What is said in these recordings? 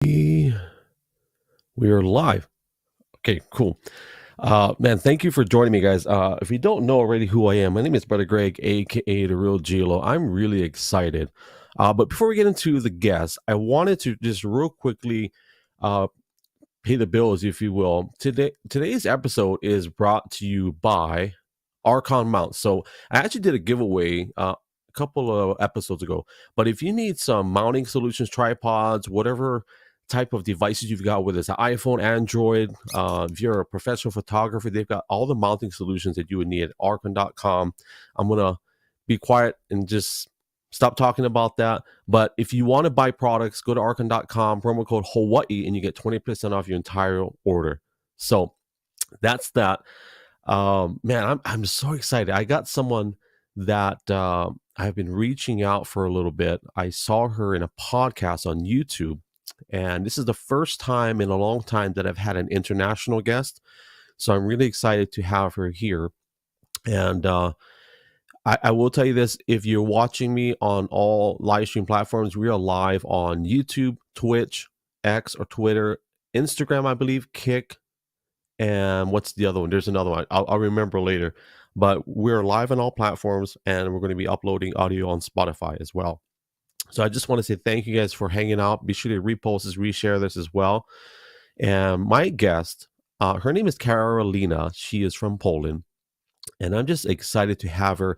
We are live. Okay, cool. Man, thank you for joining me, guys. If you don't know already who I am, my name is Brother Greg, aka the Real gLO. I'm really excited. But before we get into the guests, I wanted to just real quickly uh, pay the bills, if you will. Today's episode is brought to you by Archon Mounts. So I actually did a giveaway a couple of episodes ago. But if you need some mounting solutions, tripods, whatever type of devices you've got, whether it's an iPhone, Android, if you're a professional photographer, they've got all the mounting solutions that you would need at archon.com. I'm going to be quiet and just stop talking about that. But if you want to buy products, go to archon.com, promo code Hawaii, and you get 20% off your entire order. So that's that. Man, I'm so excited. I got someone that I've been reaching out for a little bit. I saw her in a podcast on YouTube, and this is the first time in a long time that I've had an international guest. So I'm really excited to have her here. And I will tell you this, if you're watching me on all live stream platforms, we are live on YouTube, Twitch, X or Twitter, Instagram, I believe, Kick, and what's the other one? There's another one. I'll remember later. But we're live on all platforms, and we're going to be uploading audio on Spotify as well. So I just want to say thank you guys for hanging out. Be sure to repost this, reshare this as well. And my guest, her name is Karolina. She is from Poland. And I'm just excited to have her.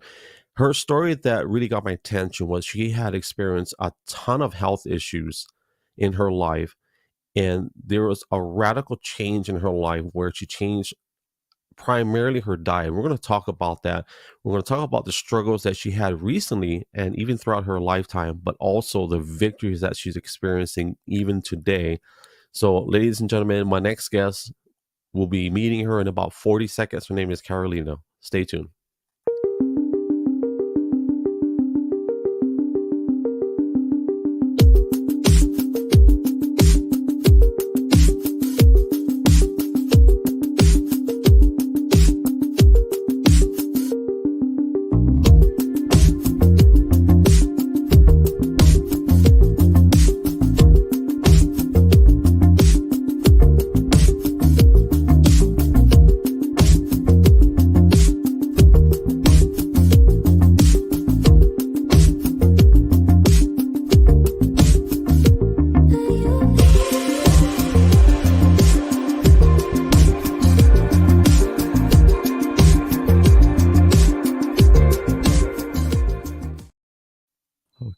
Her story that really got my attention was she had experienced a ton of health issues in her life. And there was a radical change in her life where she changed primarily her diet. We're going to talk about that. We're going to talk about the struggles that she had recently and even throughout her lifetime, but also the victories that she's experiencing even today. So, ladies and gentlemen, my next guest will be meeting her in about 40 seconds. Her name is Karolina. Stay tuned.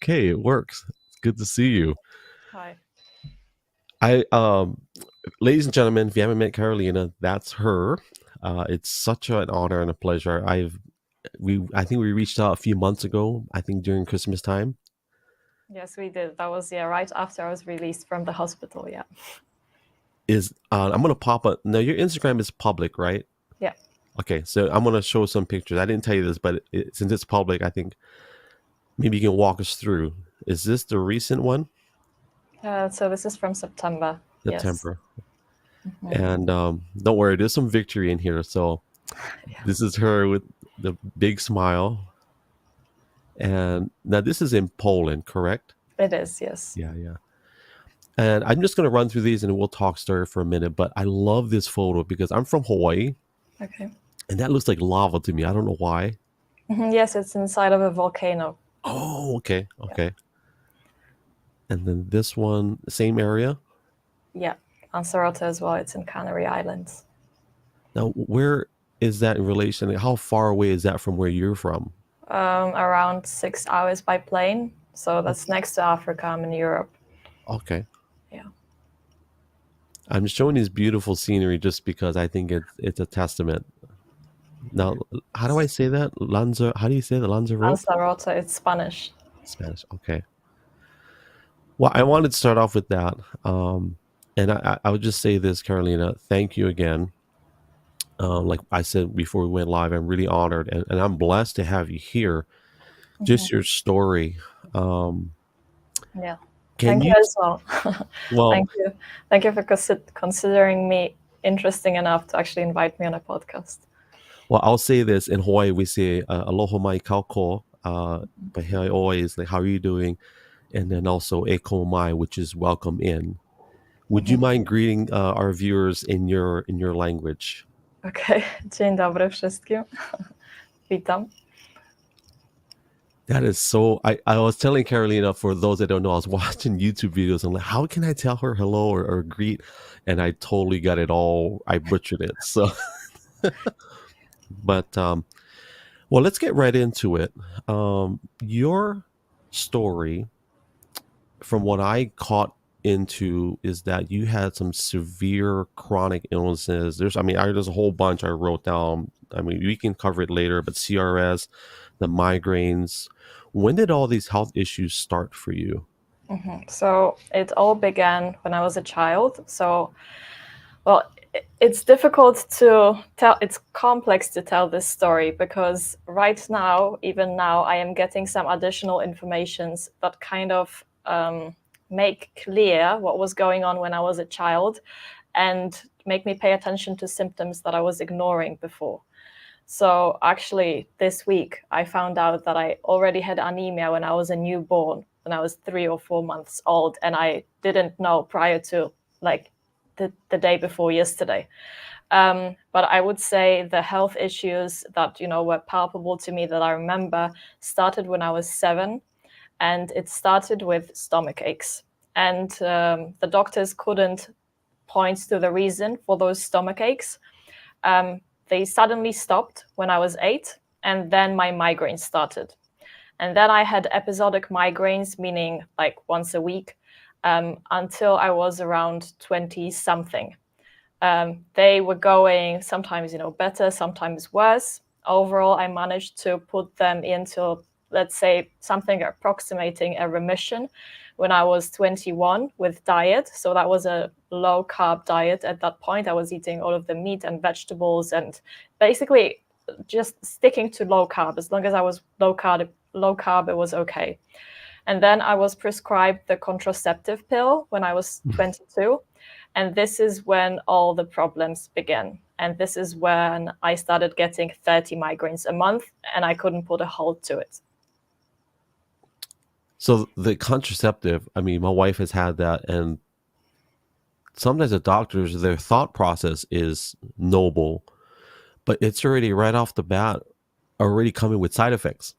Okay, it works. It's good to see you. Hi. Ladies and gentlemen, if you haven't met Karolina, that's her. It's such an honor and a pleasure. I think we reached out a few months ago. I think during Christmas time. Yes, we did. That was right after I was released from the hospital. Yeah. I'm gonna pop up now. Your Instagram is public, right? Yeah. Okay, so I'm gonna show some pictures. I didn't tell you this, but since it's public, I think maybe you can walk us through. Is this the recent one? So this is from September. September. Yes. Mm-hmm. And don't worry, there's some victory in here. So This is her with the big smile. And now this is in Poland, correct? It is, yes. Yeah. And I'm just going to run through these and we'll talk story for a minute. But I love this photo because I'm from Hawaii. Okay. And that looks like lava to me. I don't know why. Mm-hmm. Yes, it's inside of a volcano. Oh, okay. Yeah. And then this one, same area? Yeah, Lanzarote as well. It's in Canary Islands. Now, where is that in relation? How far away is that from where you're from? Around 6 hours by plane. So that's next to Africa. I'm in Europe. Okay. Yeah. I'm showing this beautiful scenery just because I think it's a testament. Now, how do I say that? How do you say that? Lanzarote? Lanzarote, it's Spanish. Spanish, okay. Well, I wanted to start off with that. And I would just say this, Karolina, thank you again. Like I said before we went live, I'm really honored and I'm blessed to have you here. Mm-hmm. Just your story. Yeah. Thank you as well. Well, thank you for considering me interesting enough to actually invite me on a podcast. Well, I'll say this. In Hawaii, we say aloha mai kauko. But here I always like, how are you doing? And then also eko mai, which is welcome in. Would you mind greeting our viewers in your language? Okay, dzień dobry wszystkim. Witam. That is so. I was telling Karolina, for those that don't know, I was watching YouTube videos. I'm like, how can I tell her hello or greet? And I totally got it all. I butchered it. So, but well, let's get right into it. Your story, from what I caught into, is that you had some severe chronic illnesses. There's a whole bunch I wrote down. I mean, we can cover it later, but CRS, the migraines. When did all these health issues start for you? So it all began when I was a child. So, well, it's difficult to tell. It's complex to tell this story because right now, even now, I am getting some additional informations that kind of make clear what was going on when I was a child and make me pay attention to symptoms that I was ignoring before. So actually, this week, I found out that I already had anemia when I was a newborn, when I was 3 or 4 months old, and I didn't know prior to like the day before yesterday. But I would say the health issues that were palpable to me that I remember started when I was 7, and it started with stomach aches. And the doctors couldn't point to the reason for those stomach aches. They suddenly stopped when I was 8, and then my migraines started. And then I had episodic migraines, meaning like once a week, until I was around 20 something. They were going sometimes, better, sometimes worse. Overall, I managed to put them into, let's say, something approximating a remission when I was 21 with diet. So that was a low carb diet at that point. I was eating all of the meat and vegetables and basically just sticking to low carb. As long as I was low carb, it was okay. And then I was prescribed the contraceptive pill when I was 22. And this is when all the problems began. And this is when I started getting 30 migraines a month, and I couldn't put a halt to it. So the contraceptive, I mean, my wife has had that, and sometimes the doctors, their thought process is noble, but it's already right off the bat, already coming with side effects.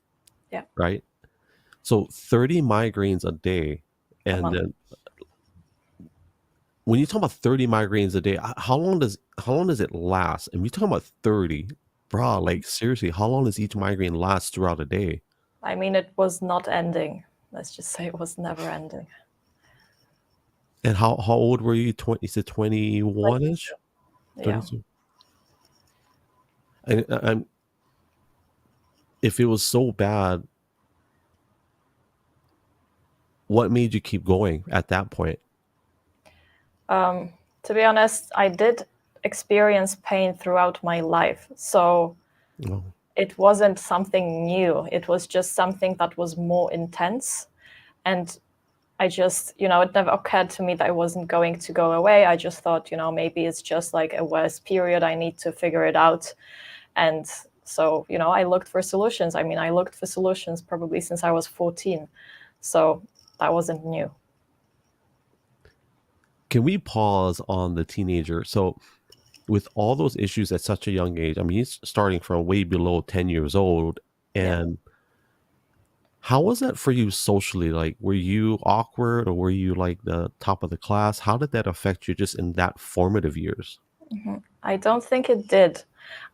Yeah. Right. So 30 migraines a day. And then when you talk about 30 migraines a day, how long does it last? And we talking about 30, bro, like seriously, how long does each migraine last throughout a day? I mean, it was not ending. Let's just say it was never ending. And how old were you? 20, is it 21-ish? Yeah. And if it was so bad, what made you keep going at that point? To be honest, I did experience pain throughout my life. So it wasn't something new. It was just something that was more intense. And I just, it never occurred to me that it wasn't going to go away. I just thought, maybe it's just like a worse period. I need to figure it out. And so, I looked for solutions. I mean, I looked for solutions probably since I was 14. So that wasn't new. Can we pause on the teenager? So with all those issues at such a young age, I mean, he's starting from way below 10 years old. And how was that for you socially? Like, were you awkward, or were you like the top of the class? How did that affect you just in that formative years? I don't think it did.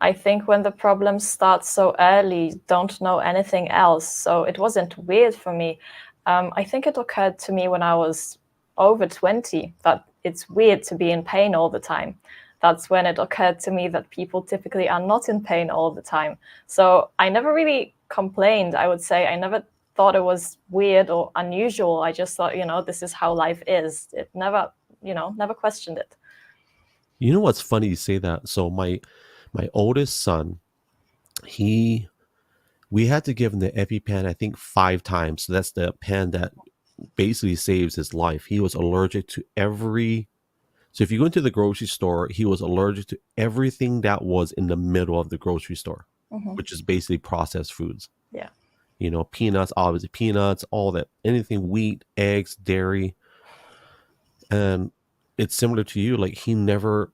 I think when the problems start so early, don't know anything else. So it wasn't weird for me. I think it occurred to me when I was over 20 that it's weird to be in pain all the time. That's when it occurred to me that people typically are not in pain all the time. So I never really complained, I would say. I never thought it was weird or unusual. I just thought, this is how life is. It never questioned it. You know what's funny you say that? So my oldest son, we had to give him the EpiPen, I think 5 times. So that's the pen that basically saves his life. He was allergic to so if you go into the grocery store, he was allergic to everything that was in the middle of the grocery store, which is basically processed foods. Yeah. Peanuts, obviously peanuts, all that, anything, wheat, eggs, dairy. And it's similar to you. Like he never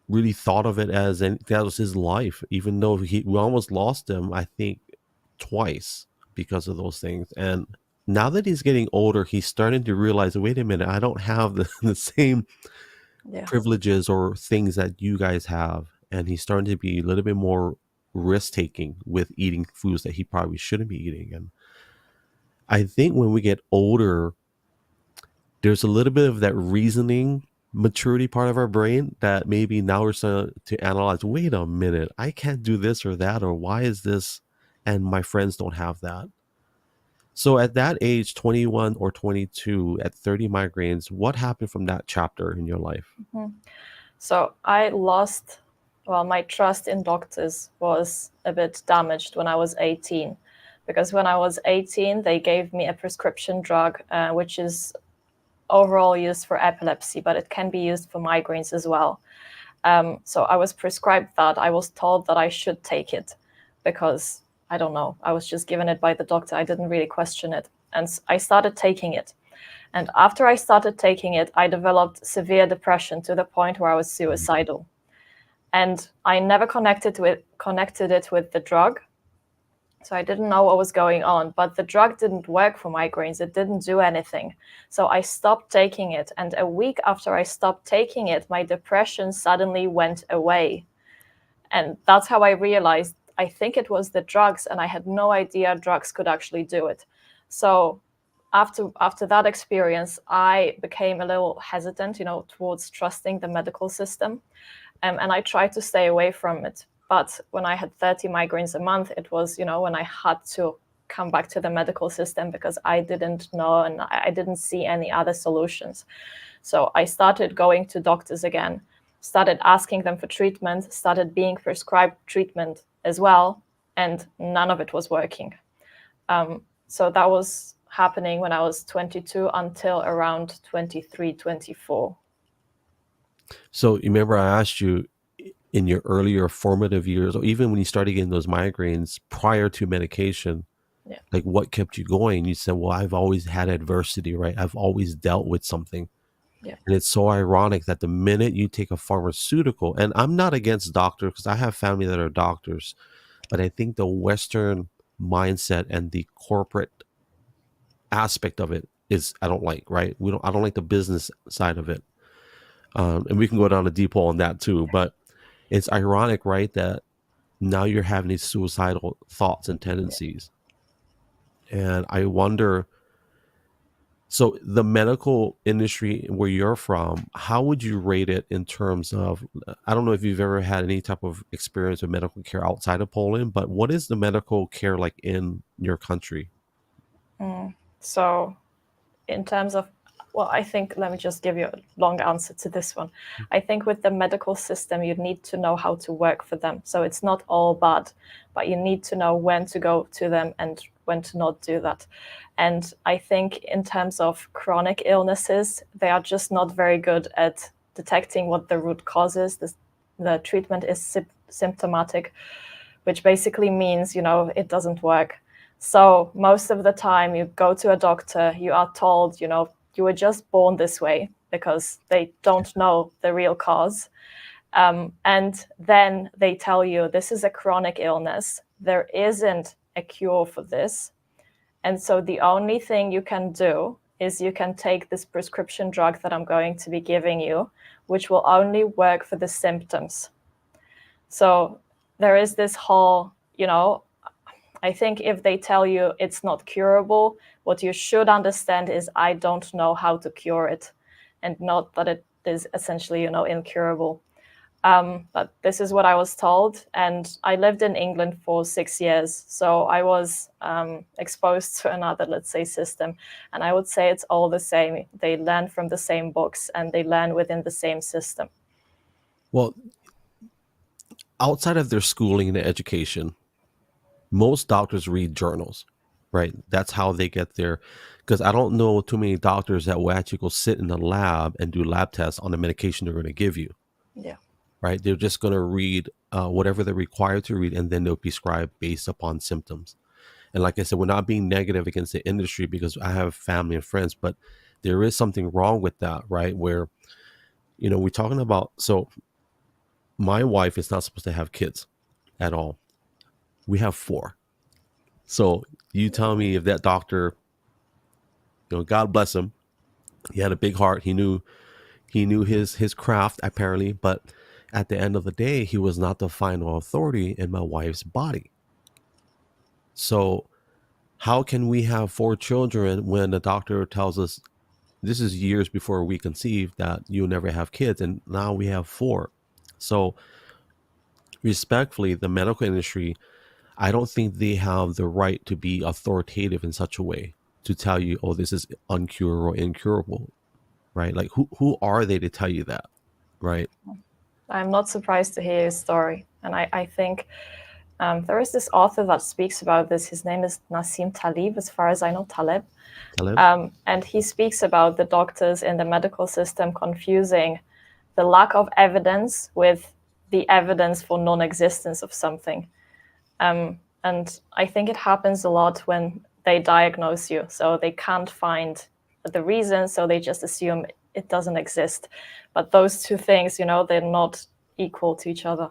really thought of it as any, that was his life, even though we almost lost him, I think, twice because of those things. And now that he's getting older, he's starting to realize, wait a minute, I don't have the same Yes. privileges or things that you guys have. And he's starting to be a little bit more risk taking with eating foods that he probably shouldn't be eating. And I think when we get older, there's a little bit of that reasoning maturity part of our brain that maybe now we're starting to analyze, wait a minute, I can't do this or that, or why is this, and my friends don't have that. So at that age, 21 or 22, at 30 migraines, what happened from that chapter in your life? Mhm. So I lost, well, my trust in doctors was a bit damaged when I was 18, because when I was 18, they gave me a prescription drug, which is overall used for epilepsy, but it can be used for migraines as well. So I was prescribed that. I was told that I should take it because, I don't know, I was just given it by the doctor. I didn't really question it. And I started taking it. And after I started taking it, I developed severe depression to the point where I was suicidal. And I never connected it with the drug. So I didn't know what was going on, but the drug didn't work for migraines. It didn't do anything. So I stopped taking it. And a week after I stopped taking it, my depression suddenly went away. And that's how I realized, I think it was the drugs, and I had no idea drugs could actually do it. So after that experience, I became a little hesitant, towards trusting the medical system. And I tried to stay away from it. But when I had 30 migraines a month, it was, when I had to come back to the medical system because I didn't know and I didn't see any other solutions. So I started going to doctors again, started asking them for treatment, started being prescribed treatment as well, and none of it was working. So that was happening when I was 22 until around 23, 24. So you remember I asked you in your earlier formative years, or even when you started getting those migraines prior to medication, Yeah. like what kept you going? You said, well, I've always had adversity, right? I've always dealt with something. Yeah. And it's so ironic that the minute you take a pharmaceutical, and I'm not against doctors because I have family that are doctors, but I think the Western mindset and the corporate aspect of it is I don't like, right? I don't like the business side of it. And we can go down a deep hole on that too. But it's ironic, right, that now you're having these suicidal thoughts and tendencies. And I wonder, so the medical industry where you're from, how would you rate it in terms of, I don't know if you've ever had any type of experience with medical care outside of Poland, but what is the medical care like in your country? So in terms of, well, I think, let me just give you a long answer to this one. I think with the medical system, you need to know how to work for them. So it's not all bad, but you need to know when to go to them and when to not do that. And I think in terms of chronic illnesses, they are just not very good at detecting what the root cause is. The treatment is symptomatic, which basically means, it doesn't work. So most of the time you go to a doctor, you are told, you were just born this way because they don't know the real cause. And then they tell you this is a chronic illness. There isn't a cure for this. And so the only thing you can do is you can take this prescription drug that I'm going to be giving you, which will only work for the symptoms. So there is this whole, I think if they tell you it's not curable, what you should understand is I don't know how to cure it, and not that it is essentially, incurable. But this is what I was told. And I lived in England for 6 years. So I was exposed to another, let's say, system. And I would say it's all the same. They learn from the same books and they learn within the same system. Well, outside of their schooling and education, most doctors read journals, right? That's how they get their, because I don't know too many doctors that will actually go sit in the lab and do lab tests on the medication they're going to give you, Yeah. right? They're just going to read whatever they're required to read, and then they'll prescribe based upon symptoms. And like I said, we're not being negative against the industry because I have family and friends, but there is something wrong with that, right? Where, we're talking about, so my wife is not supposed to have kids at all. We have four. So you tell me if that doctor, God bless him, he had a big heart. He knew his craft apparently, but at the end of the day, he was not the final authority in my wife's body. So how can we have four children when the doctor tells us this is years before we conceive that you'll never have kids, and now we have four? So respectfully, the medical industry, I don't think they have the right to be authoritative in such a way to tell you, oh, this is uncurable or incurable, right? Like who are they to tell you that, right? I'm not surprised to hear your story. And I think there is this author that speaks about this. His name is Nassim Taleb, as far as I know, Taleb. Caleb? And he speaks about the doctors in the medical system confusing the lack of evidence with the evidence for non-existence of something. And I think it happens a lot when they diagnose you. So they can't find the reason, so they just assume it doesn't exist. But those two things, they're not equal to each other.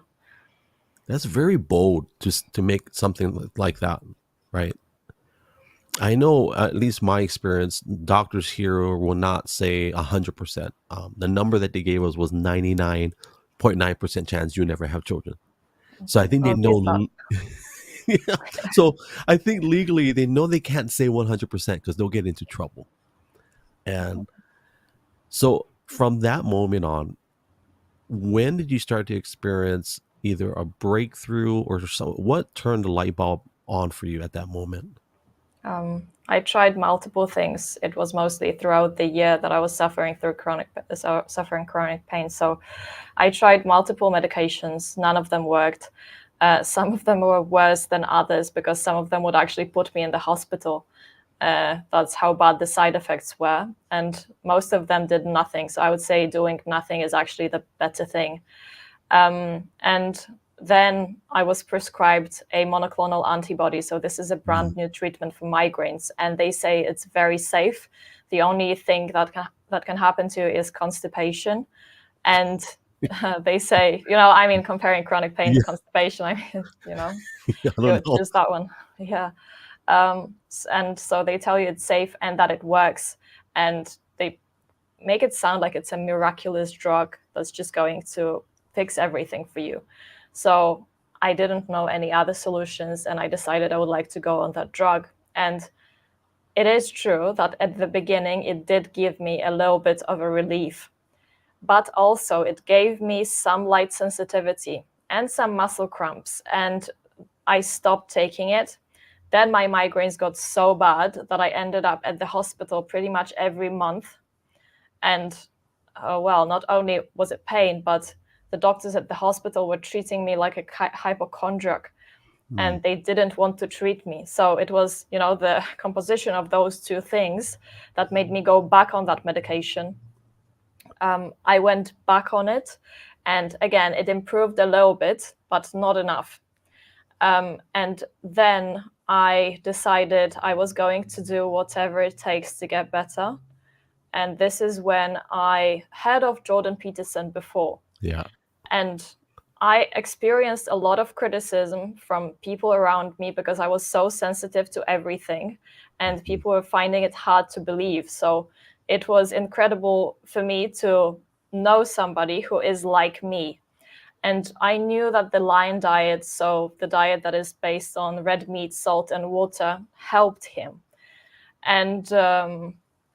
That's very bold to make something like that, right? I know, at least my experience, doctors here will not say 100%. The number that they gave us was 99.9% chance you never have children. So I think they I'll beat that. know. Yeah. So I think legally they know they can't say 100% because they'll get into trouble. And so from that moment on, when did you start to experience either a breakthrough or what turned the light bulb on for you at that moment? I tried multiple things. It was mostly throughout the year that I was suffering chronic pain. So I tried multiple medications. None of them worked. Some of them were worse than others because some of them would actually put me in the hospital. That's how bad the side effects were. And most of them did nothing. So I would say doing nothing is actually the better thing. And then I was prescribed a monoclonal antibody. So this is a brand Mm. new treatment for migraines, and they say it's very safe. The only thing that can happen to you is constipation, and they say, I mean, comparing chronic pain to Yeah, constipation, I mean, I you don't know. choose that one, yeah. And so they tell you it's safe and that it works, and they make it sound like it's a miraculous drug that's just going to fix everything for you. So I didn't know any other solutions, and I decided I would like to go on that drug. And it is true that at the beginning it did give me a little bit of a relief, but also it gave me some light sensitivity and some muscle cramps, and I stopped taking it. Then my migraines got so bad that I ended up at the hospital pretty much every month. And well, not only was it pain, but the doctors at the hospital were treating me like a hypochondriac, Mm. and they didn't want to treat me. So it was, the composition of those two things that made me go back on that medication. I went back on it, and again, it improved a little bit, but not enough. And then I decided I was going to do whatever it takes to get better. And this is when I heard of Jordan Peterson before. Yeah. And I experienced a lot of criticism from people around me because I was so sensitive to everything, and Mhm. people were finding it hard to believe. So it was incredible for me to know somebody who is like me. And I knew that the Lion diet, so the diet that is based on red meat, salt, and water, helped him. And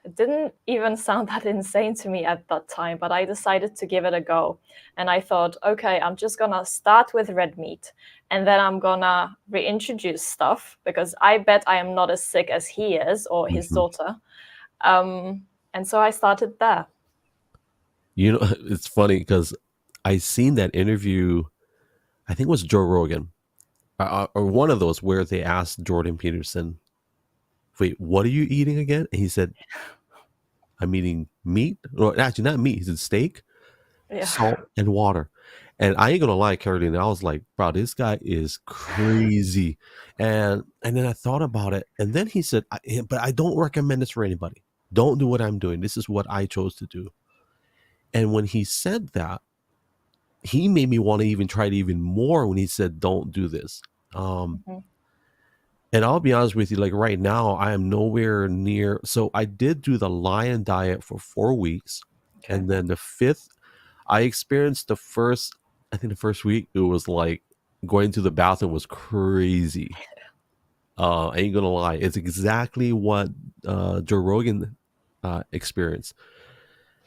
it didn't even sound that insane to me at that time, but I decided to give it a go. And I thought, okay, I'm just gonna start with red meat, and then I'm gonna reintroduce stuff because I bet I am not as sick as he is or his Mhm. daughter. And so I started there. It's funny because I seen that interview. I think it was Joe Rogan, or one of those where they asked Jordan Peterson, "Wait, what are you eating again?" And he said, "I'm eating meat. Or actually, not meat. He said steak, Yeah. salt, and water." And I ain't gonna lie, Carolina, I was like, "Bro, this guy is crazy." And then I thought about it, and then he said, "But I don't recommend this for anybody." Don't do what I'm doing. This is what I chose to do. And when he said that, he made me want to even try it even more when he said, don't do this. Um, Hmm. and I'll be honest with you, like right now, I am nowhere near. So I did do the lion diet for 4 weeks. Okay. And then the fifth, I experienced I think the first week, it was like going to the bathroom was crazy. I ain't gonna lie. It's exactly what Joe Rogan experienced.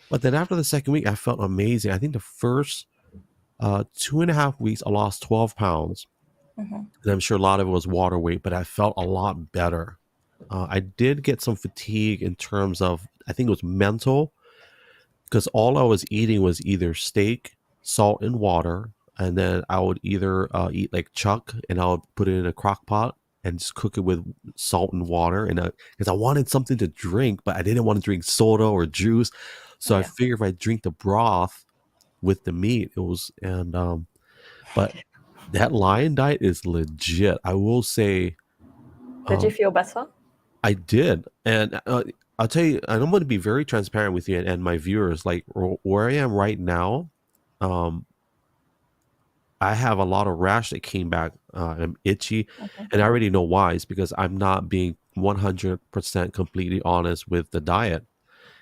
But then after the second week, I felt amazing. I think the first 2.5 weeks, I lost 12 pounds. Hmm. And I'm sure a lot of it was water weight, but I felt a lot better. I did get some fatigue in terms of, I think it was mental, because all I was eating was either steak, salt, and water. And then I would either eat like chuck and I would put it in a crock pot and just cook it with salt and water. And because I wanted something to drink, but I didn't want to drink soda or juice. So I Yeah. figured if I drink the broth with the meat, it was, but that lion diet is legit. I will say, Did you um, feel better? I did, and I'll tell you, and I'm going to be very transparent with you and my viewers. Like where I am right now, um, I have a lot of rash that came back. I'm itchy, Hmm. and I already know why. It's because I'm not being 100% completely honest with the diet,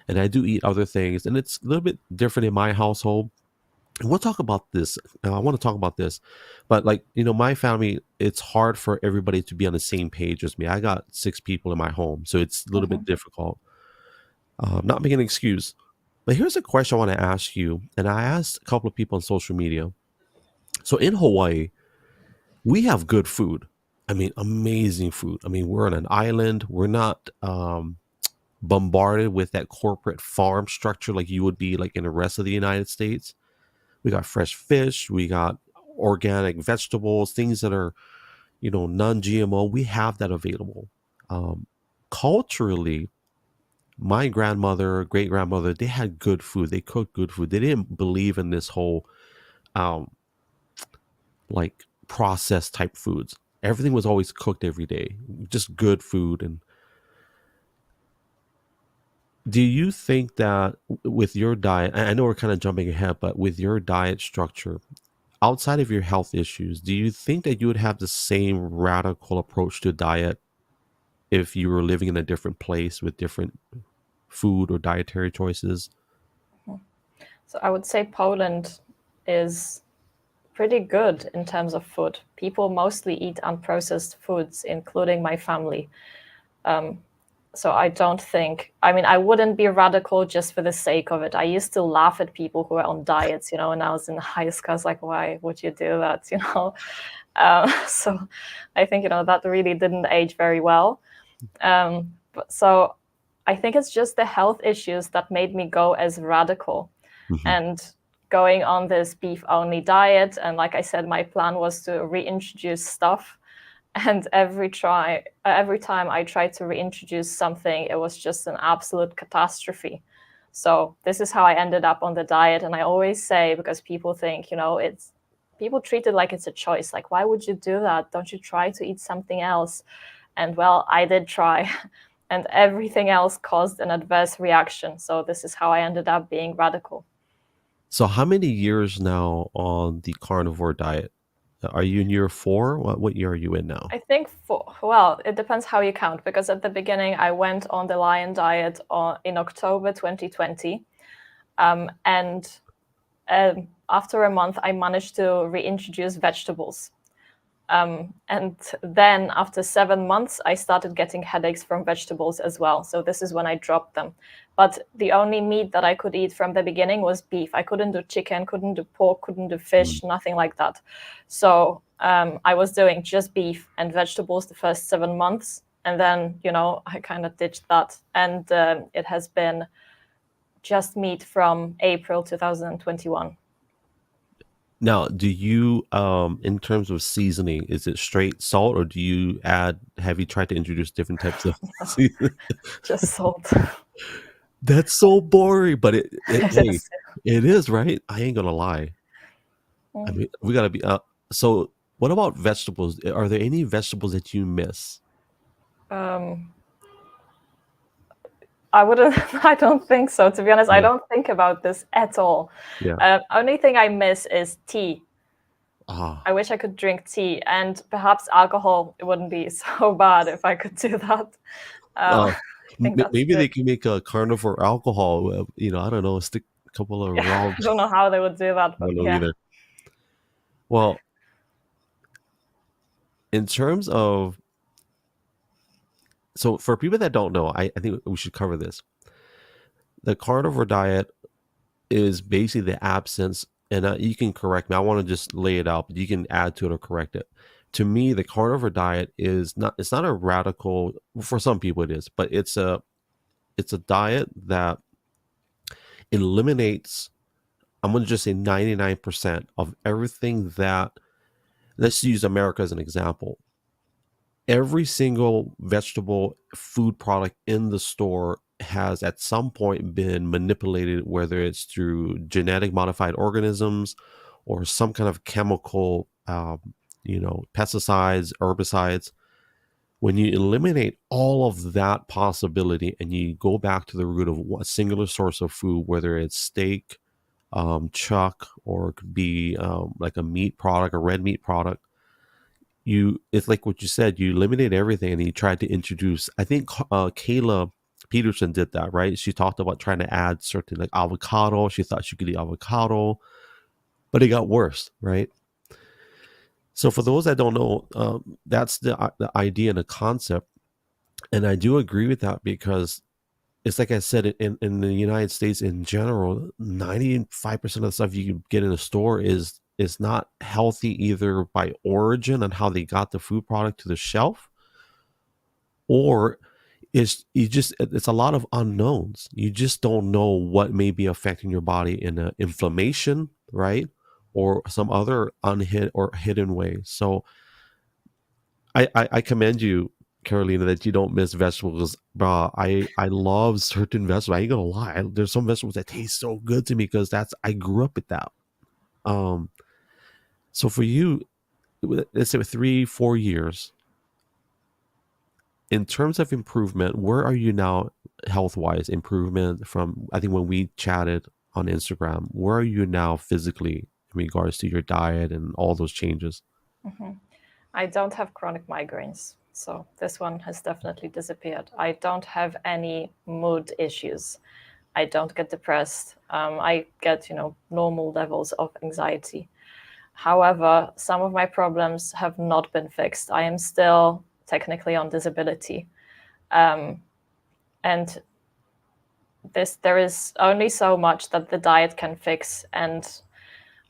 and I do eat other things, and it's a little bit different in my household. And we'll talk about this. I want to talk about this, but like my family, it's hard for everybody to be on the same page as me. I got 6 people in my home, so it's a little Hmm. bit difficult. Not making an excuse, but here's a question I want to ask you, and I asked a couple of people on social media. So in Hawaii, we have good food. I mean, amazing food. I mean, we're on an island. We're not bombarded with that corporate farm structure like you would be like in the rest of the United States. We got fresh fish. We got organic vegetables, things that are, non-GMO. We have that available. Um, Culturally, my grandmother, great grandmother, they had good food. They cooked good food. They didn't believe in this whole um, like processed type foods. Everything was always cooked every day, just good food. And do you think that with your diet, I know we're kind of jumping ahead, but with your diet structure, outside of your health issues, do you think that you would have the same radical approach to diet if you were living in a different place with different food or dietary choices? So I would say Poland is pretty good in terms of food. People mostly eat unprocessed foods, including my family. So I don't think, I mean, I wouldn't be radical just for the sake of it. I used to laugh at people who were on diets, when I was in high school. I was like, why would you do that, So I think, that really didn't age very well. So I think it's just the health issues that made me go as radical Hmm. and going on this beef only diet. And like I said, my plan was to reintroduce stuff. And every time I tried to reintroduce something, it was just an absolute catastrophe. So this is how I ended up on the diet. And I always say, because people think, it's people treat it like it's a choice. Like, why would you do that? Don't you try to eat something else? And well, I did try, and everything else caused an adverse reaction. So this is how I ended up being radical. So, how many years now on the carnivore diet? Are you in year four? What year are you in now? I think well, it depends how you count, because at the beginning I went on the lion diet in October 2020, and after a month I managed to reintroduce vegetables. And then after 7 months, I started getting headaches from vegetables as well. So this is when I dropped them. But the only meat that I could eat from the beginning was beef. I couldn't do chicken, couldn't do pork, couldn't do Mm. fish, nothing like that. So I was doing just beef and vegetables the first 7 months. And then, I kind of ditched that. And it has been just meat from April 2021. Now, do you, in terms of seasoning, is it straight salt or do you add, have you tried to introduce different types of seasoning? Just salt. That's so boring, but It hey, is. it is, right? I ain't gonna lie. I Mm. mean, we gotta be, so what about vegetables? Are there any vegetables that you miss? Um, I wouldn't. I don't think so. To be honest, I Yeah. don't think about this at all. Yeah. Only thing I miss is tea. I Ah. wish I could drink tea, and perhaps alcohol. It wouldn't be so bad if I could do that. Uh, I think that's maybe good. they can make a carnivore alcohol. I don't know, stick a couple of Yeah, raw. I don't know how they would do that, I but don't know yeah. either. Well, in terms of, so for people that don't know, I think we should cover this. The carnivore diet is basically the absence, and you can correct me. I want to just lay it out, but you can add to it or correct it. To me, the carnivore diet is not. It's not a radical. For some people, it is, but it's a diet that eliminates. I'm going to just say 99% of everything that. Let's use America as an example. Every single vegetable food product in the store has at some point been manipulated, whether it's through genetic modified organisms or some kind of chemical, pesticides, herbicides. When you eliminate all of that possibility and you go back to the root of a singular source of food, whether it's steak, chuck, or it could be like a meat product, a red meat product, it's like what you said, you eliminate everything and you tried to introduce, I think Kayla Peterson did that, right? She talked about trying to add certain like avocado. She thought she could eat avocado, but it got worse, right? So for those that don't know, that's the idea and the concept. And I do agree with that because it's like I said, in the United States in general, 95% of the stuff you can get in a store is not healthy either by origin and how they got the food product to the shelf, or it's a lot of unknowns. You just don't know what may be affecting your body in a inflammation, right? Or some other unhid or hidden way. So I commend you, Carolina, that you don't miss vegetables. Bro, I love certain vegetables. I ain't gonna lie. There's some vegetables that taste so good to me because I grew up with that. Um, so for you, let's say 3-4 years, in terms of improvement, where are you now health wise? Improvement from, I think when we chatted on Instagram, where are you now physically in regards to your diet and all those changes? Mhm. I don't have chronic migraines, so this one has definitely disappeared. I don't have any mood issues. I don't get depressed. I get, normal levels of anxiety. However, some of my problems have not been fixed. I am still technically on disability. And there is only so much that the diet can fix. And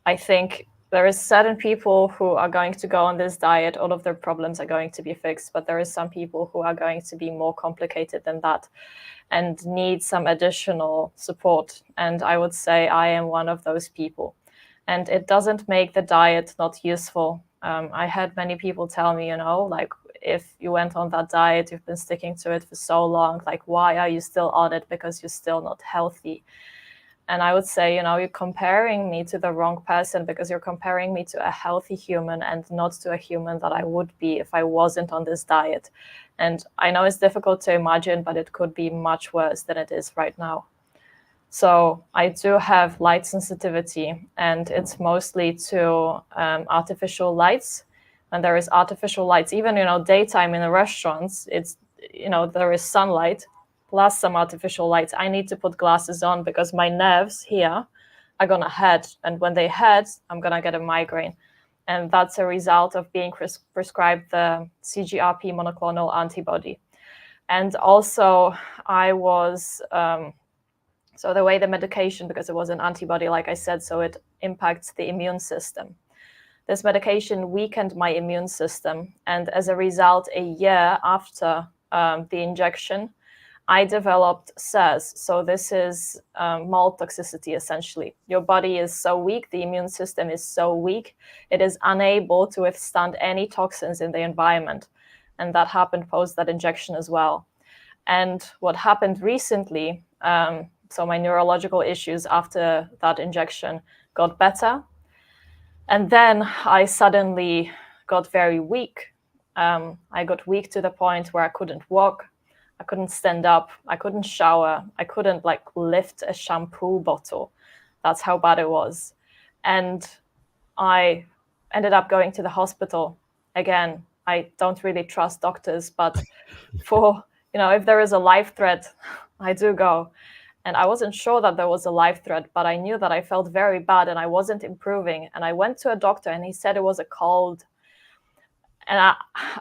I think there is certain people who are going to go on this diet, all of their problems are going to be fixed, but there is some people who are going to be more complicated than that and need some additional support. And I would say I am one of those people. And it doesn't make the diet not useful. I had many people tell me, like, if you went on that diet, you've been sticking to it for so long, like, why are you still on it? Because you're still not healthy. And I would say, you're comparing me to the wrong person because you're comparing me to a healthy human and not to a human that I would be if I wasn't on this diet. And I know it's difficult to imagine, but it could be much worse than it is right now. So I do have light sensitivity, and it's mostly to artificial lights. And there is artificial lights, even, daytime in the restaurants, it's, there is sunlight plus some artificial lights. I need to put glasses on because my nerves here are going to hurt. And when they hurt, I'm going to get a migraine. And that's a result of being prescribed the CGRP monoclonal antibody. And also, I was, so the way the medication, because it was an antibody, like I said, so it impacts the immune system. This medication weakened my immune system. And as a result, a year after the injection, I developed SARS. So this is mold toxicity, essentially. Your body is so weak, the immune system is so weak, it is unable to withstand any toxins in the environment. And that happened post that injection as well. And what happened recently, so my neurological issues after that injection got better. And then I suddenly got very weak. I got weak to the point where I couldn't walk. I couldn't stand up. I couldn't shower. I couldn't like lift a shampoo bottle. That's how bad it was. And I ended up going to the hospital. Again, I don't really trust doctors, but for, if there is a life threat, I do go. And I wasn't sure that there was a life threat, but I knew that I felt very bad and I wasn't improving. And I went to a doctor and he said it was a cold. And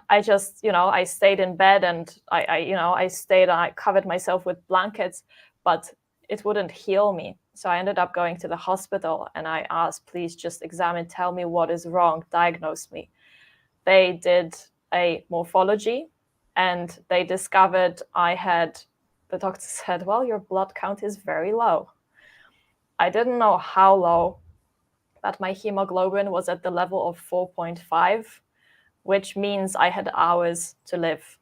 I just, I stayed in bed and I stayed, and I covered myself with blankets, but it wouldn't heal me. So I ended up going to the hospital and I asked, please just examine, tell me what is wrong, diagnose me. They did a morphology and they discovered the doctor said, well, your blood count is very low. I didn't know how low, but my hemoglobin was at the level of 4.5, which means I had hours to live.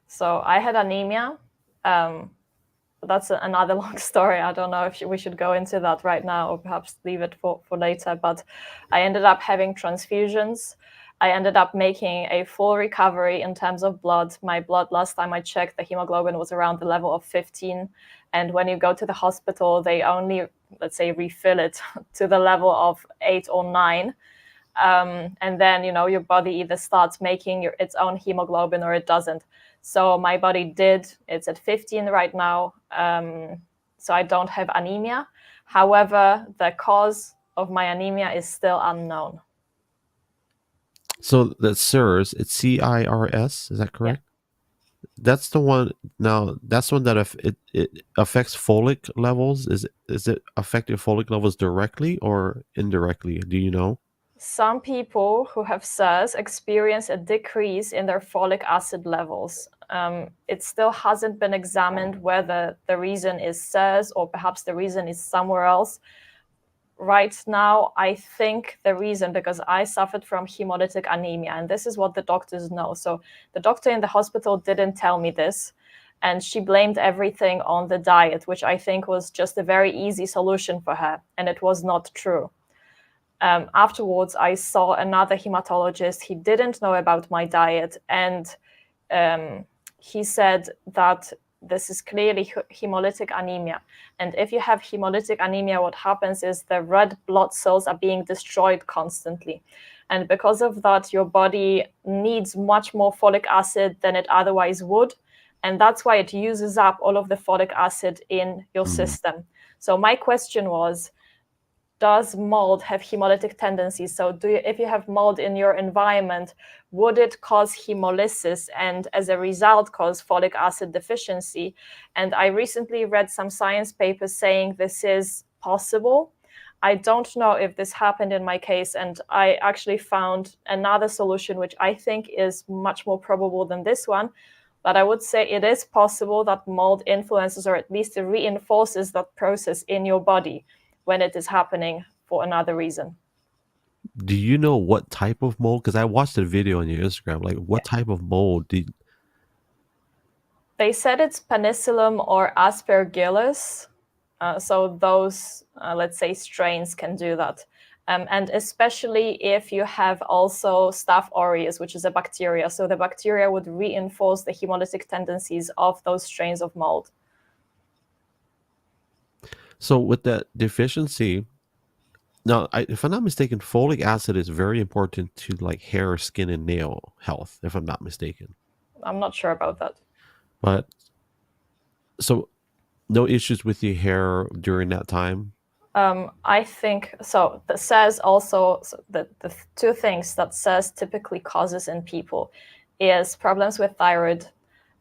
So I had anemia. That's another long story. I don't know if we should go into that right now or perhaps leave it for later. But I ended up having transfusions. I ended up making a full recovery in terms of blood. My blood, last time I checked, the hemoglobin was around the level of 15. And when you go to the hospital, they only, let's say, refill it to the level of 8 or 9. And then, your body either starts making its own hemoglobin or it doesn't. So my body did. It's at 15 right now. So I don't have anemia. However, the cause of my anemia is still unknown. So that's CIRS. It's CIRS. Is that Yeah. correct? That's the one. Now that's the one that it affects folic levels. Is it affecting folic levels directly or indirectly? Do you know? Some people who have CIRS experience a decrease in their folic acid levels. It still hasn't been examined whether the reason is CIRS or perhaps the reason is somewhere else. Right now, I think the reason, because I suffered from hemolytic anemia, and this is what the doctors know. So the doctor in the hospital didn't tell me this, and she blamed everything on the diet, which I think was just a very easy solution for her, and it was not true. Afterwards, I saw another hematologist. He didn't know about my diet, and he said that this is clearly hemolytic anemia. And if you have hemolytic anemia, what happens is the red blood cells are being destroyed constantly. And because of that, your body needs much more folic acid than it otherwise would. And that's why it uses up all of the folic acid in your system. So my question was, does mold have hemolytic tendencies? So if you have mold in your environment, would it cause hemolysis and as a result cause folic acid deficiency? And I recently read some science papers saying this is possible. I don't know if this happened in my case, and I actually found another solution which I think is much more probable than this one. But I would say it is possible that mold influences or at least it reinforces that process in your body when it is happening for another reason. Do you know what type of mold? Because I watched a video on your Instagram. Like, what type of mold did? They said it's Penicillium or Aspergillus. So those, let's say, strains can do that. And especially if you have also Staph aureus, which is a bacteria. So the bacteria would reinforce the hemolytic tendencies of those strains of mold. So with that deficiency, now, if I'm not mistaken, folic acid is very important to like hair, skin, and nail health. If I'm not mistaken, I'm not sure about that. but so no issues with your hair during that time. I think so. That says also so the two things that says typically causes in people is problems with thyroid,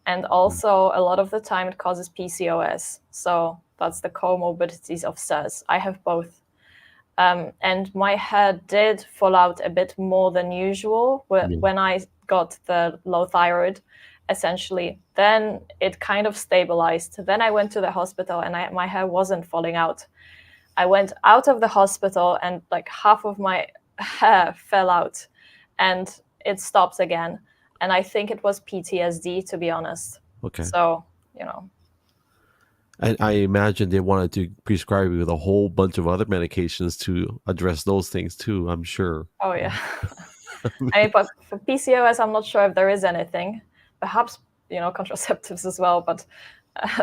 and also a lot of the time it causes PCOS. So that's the comorbidities of CERS. I have both. And my hair did fall out a bit more than usual Yeah. when I got the low thyroid, essentially. Then it kind of stabilized. Then I went to the hospital and my hair wasn't falling out. I went out of the hospital and like half of my hair fell out and it stopped again. And I think it was PTSD, to be honest. Okay. So, you know, And I imagine they wanted to prescribe you with a whole bunch of other medications to address those things too. I'm sure. oh yeah. I mean, but for PCOS, I'm not sure if there is anything. Perhaps, contraceptives as well, but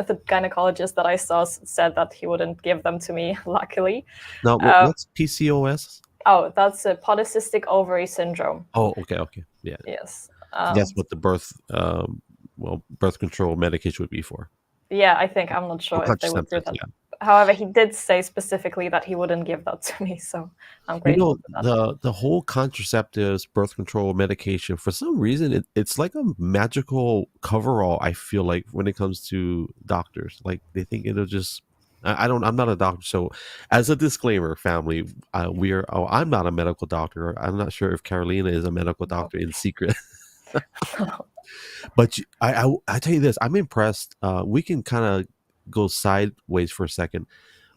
the gynecologist that I saw said that he wouldn't give them to me, luckily. Now, Uh, what's PCOS? oh, that's a polycystic ovary syndrome. Oh, okay, okay, yeah. Yes. That's what the birth control medication would be for. Yeah, I think I'm not Or sure if they would do contraceptives, that. yeah. However, he did say specifically that he wouldn't give that to me, so I'm You grateful know, for that. the whole contraceptives, birth control medication, for some reason, it's like a magical coverall. I feel like when it comes to doctors, like they think it'll just. I don't. I'm not a doctor, so as a disclaimer, family, we are. Oh, I'm not a medical doctor. I'm not sure if Carolina is a medical No. doctor in secret. But I tell you this, I'm impressed. We can kind of go sideways for a second.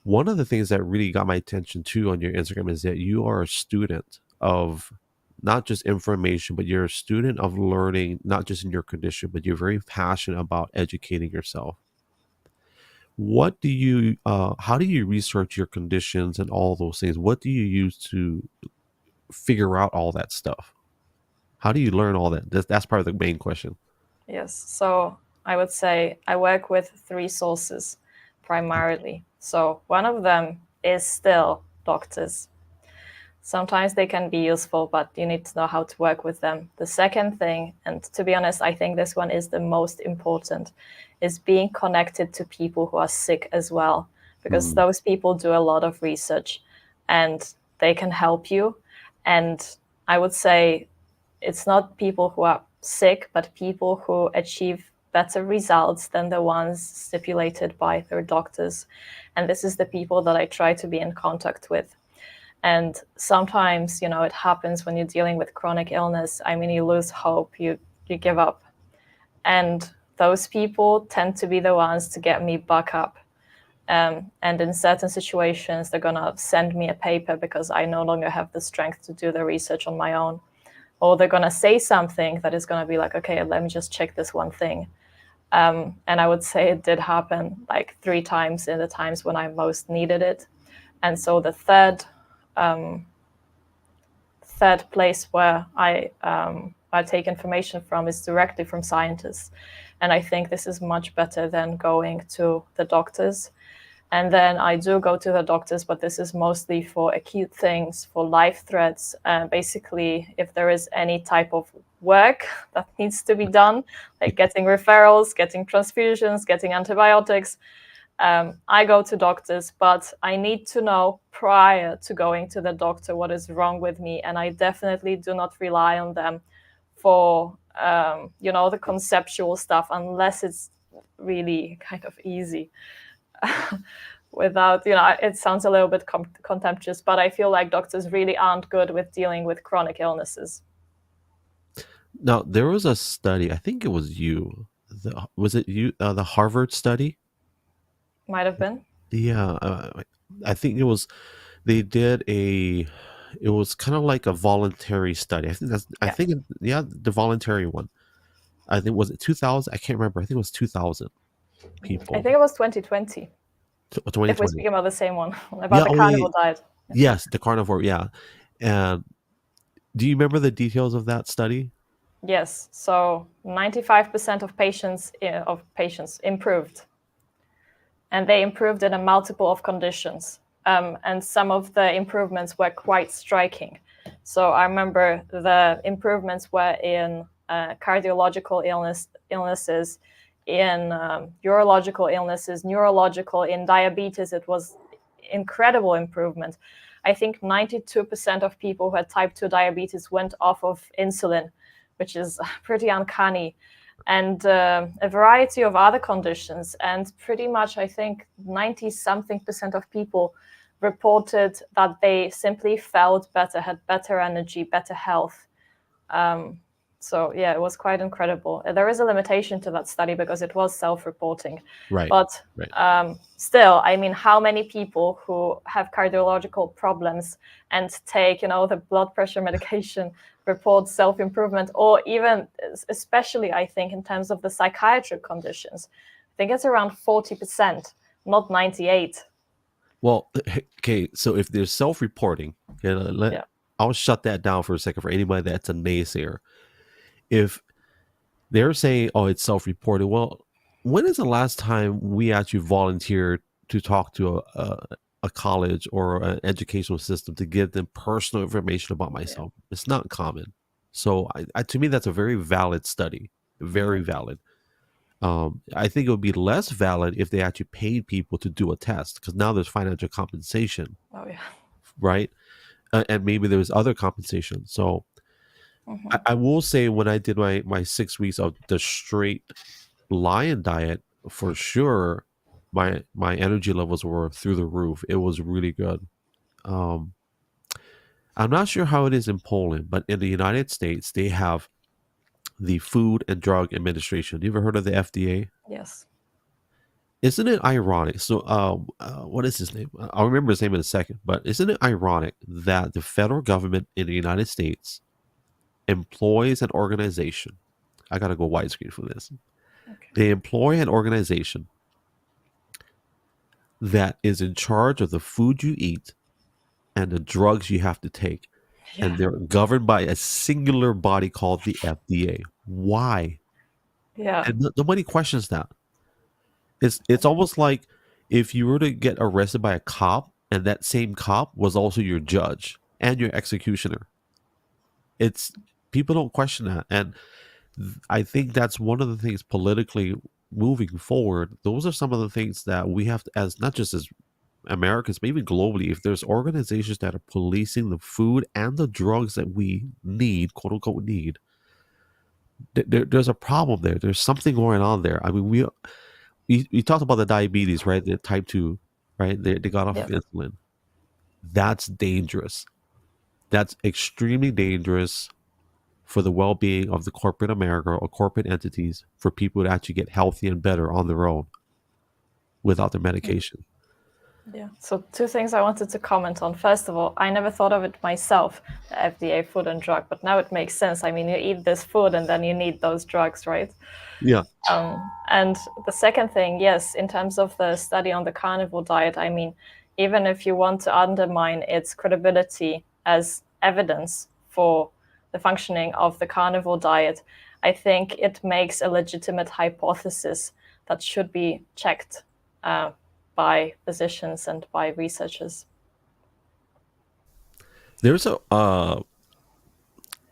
One of the things that really got my attention too on your Instagram is that you are a student of not just information, but you're a student of learning, not just in your condition, but you're very passionate about educating yourself. What do you, how do you research your conditions and all those things? What do you use to figure out all that stuff? How do you learn all that? That's probably the main question. Yes. So I would say I work with three sources primarily. So one of them is still doctors. Sometimes they can be useful, but you need to know how to work with them. The second thing, and to be honest, I think this one is the most important, is being connected to people who are sick as well, because Mm, those people do a lot of research and they can help you. And I would say it's not people who are sick, but people who achieve better results than the ones stipulated by their doctors. And this is the people that I try to be in contact with. And sometimes, it happens when you're dealing with chronic illness. I mean, you lose hope, you give up. And those people tend to be the ones to get me back up. And in certain situations, they're going to send me a paper because I no longer have the strength to do the research on my own. Or they're going to say something that is going to be like, okay, let me just check this one thing. And I would say it did happen like 3 times in the times when I most needed it. And so the third place where I take information from is directly from scientists. And I think this is much better than going to the doctors. And then I do go to the doctors, but this is mostly for acute things, for life threats. Basically, if there is any type of work that needs to be done, like getting referrals, getting transfusions, getting antibiotics, I go to doctors, but I need to know prior to going to the doctor what is wrong with me. And I definitely do not rely on them for, the conceptual stuff unless it's really kind of easy. Without, it sounds a little bit contemptuous, but I feel like doctors really aren't good with dealing with chronic illnesses. Now, there was a study, I think it was you. Was it you? The Harvard study? Might have been. Yeah, I think it was. They did a. It was kind of like a voluntary study. I think that's. I Yeah. think yeah, the voluntary one. I think was it 2000. I can't remember. I think it was 2000 I people. think it was 2020, if we 2020. speak about the same one, about Yeah. the Oh yeah. carnivore diet. Yes, the carnivore. Yeah. And do you remember the details of that study? Yes. So 95% of patients improved, and they improved in a multiple of conditions. And some of the improvements were quite striking. So I remember the improvements were in cardiological illnesses, in urological illnesses, neurological, in diabetes. It was incredible improvement. I think 92% of people who had type 2 diabetes went off of insulin, which is pretty uncanny, and a variety of other conditions. And pretty much, I think 90 something percent of people reported that they simply felt better, had better energy, better health. Um, so yeah, it was quite incredible. There is a limitation to that study because it was self-reporting, Right. but Right. still, I mean, how many people who have cardiological problems and take, the blood pressure medication report self-improvement, or even, especially, I think, in terms of the psychiatric conditions, I think it's around 40%, not 98. Well, okay. So if there's self-reporting, okay, Yeah. I'll shut that down for a second for anybody that's a naysayer. If they're saying, "Oh, it's self-reported," well, when is the last time we actually volunteered to talk to a college or an educational system to give them personal information about Yeah. myself? It's not common. So, to me, that's a very valid study, Hmm. very valid. I think it would be less valid if they actually paid people to do a test because now there's financial compensation, Oh yeah. right? And maybe there's other compensation. So Hmm. I will say when I did my 6 weeks of the straight lion diet, for sure, my energy levels were through the roof. It was really good. Um, I'm not sure how it is in Poland, but in the United States, they have the Food and Drug Administration. You ever heard of the FDA? Yes. Isn't it ironic? So, what is his name? I'll remember his name in a second. But isn't it ironic that the federal government in the United States employs an organization? I gotta go widescreen for this. Okay. They employ an organization that is in charge of the food you eat and the drugs you have to take, and Yeah. they're governed by a singular body called the FDA. Why? Yeah. And nobody questions that. It's almost like if you were to get arrested by a cop and that same cop was also your judge and your executioner. It's people don't question that, and I think that's one of the things politically moving forward. Those are some of the things that we have to, as not just as Americans, but even globally, if there's organizations that are policing the food and the drugs that we need, quote unquote, need, there's a problem there. There's something going on there. I mean, we talked about the diabetes, right? The type 2, right? They got off of Yeah. insulin. That's dangerous. That's extremely dangerous for the well being of the corporate America or corporate entities for people to actually get healthy and better on their own without their medication. Yeah. So two things I wanted to comment on. First of all, I never thought of it myself, the FDA food and drug, but now it makes sense. I mean, you eat this food and then you need those drugs, right? Yeah. And the second thing, yes, in terms of the study on the carnivore diet, I mean, even if you want to undermine its credibility as evidence for the functioning of the carnivore diet, I think it makes a legitimate hypothesis that should be checked uh, by physicians and by researchers. There's a,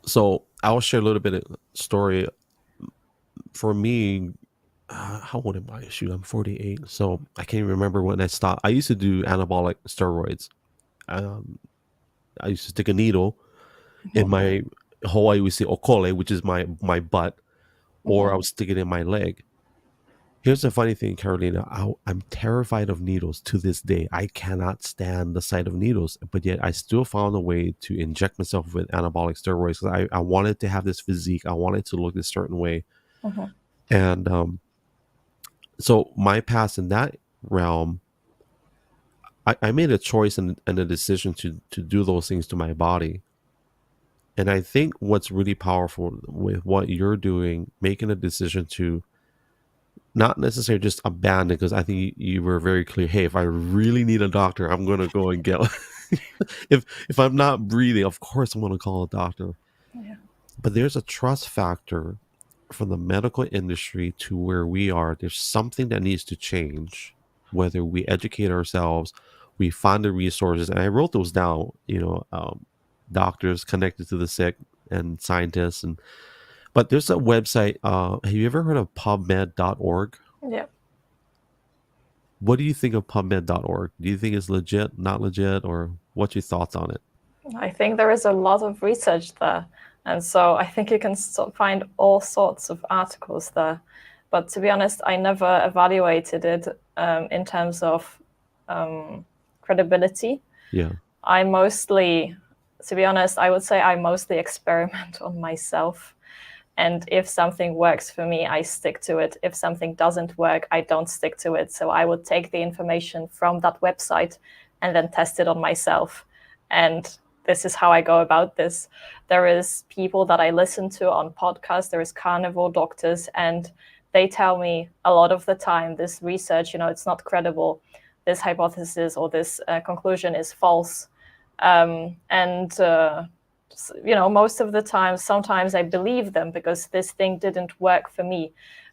so I'll share a little bit of story for me. How old am I? Shoot, I'm 48. So I can't even remember when I stopped. I used to do anabolic steroids. Um, I used to stick a needle in Mhm. my Hawaii, we say okole, which is my butt, or I Mhm. would stick it in my leg. Here's the funny thing, Carolina. I'm terrified of needles to this day. I cannot stand the sight of needles, but yet I still found a way to inject myself with anabolic steroids because I wanted to have this physique. I wanted to look a certain way. Mhm. And so my past in that realm, I made a choice and a decision to do those things to my body. And I think what's really powerful with what you're doing, making a decision to not necessarily just abandon, because I think you were very clear. Hey, if I really need a doctor, I'm gonna go and get. If I'm not breathing, of course I'm gonna call a doctor. Yeah. But there's a trust factor from the medical industry to where we are. There's something that needs to change. Whether we educate ourselves, we find the resources, and I wrote those down. Doctors connected to the sick and scientists, and but there's a website. Have you ever heard of PubMed.org? Yeah. What do you think of PubMed.org? Do you think it's legit, not legit, or what's your thoughts on it? I think there is a lot of research there. And so I think you can find all sorts of articles there. But to be honest, I never evaluated it in terms of credibility. Yeah. I mostly, to be honest, I would say I mostly experiment on myself. And if something works for me, I stick to it. If something doesn't work, I don't stick to it. So I would take the information from that website and then test it on myself. And this is how I go about this. There is people that I listen to on podcasts, there is carnivore doctors, and they tell me a lot of the time this research, it's not credible. This hypothesis or this conclusion is false. And most of the time, sometimes I believe them because this thing didn't work for me.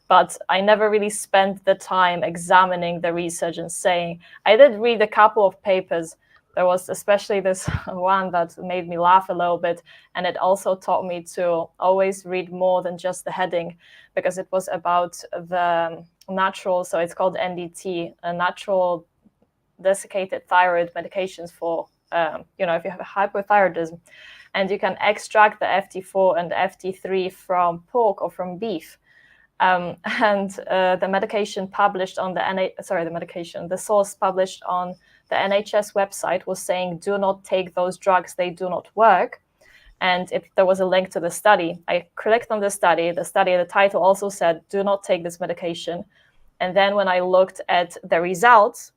But I never really spent the time examining the research and saying, I did read a couple of papers. There was especially this one that made me laugh a little bit. And it also taught me to always read more than just the heading, because it was about the natural, so it's called NDT, a natural desiccated thyroid medications for, if you have a hypothyroidism, and you can extract the FT4 and FT3 from pork or from beef. And the medication published on the source published on the NHS website was saying, do not take those drugs, they do not work. And there was a link to the study. I clicked on the study. The title also said, do not take this medication. And then when I looked at the results,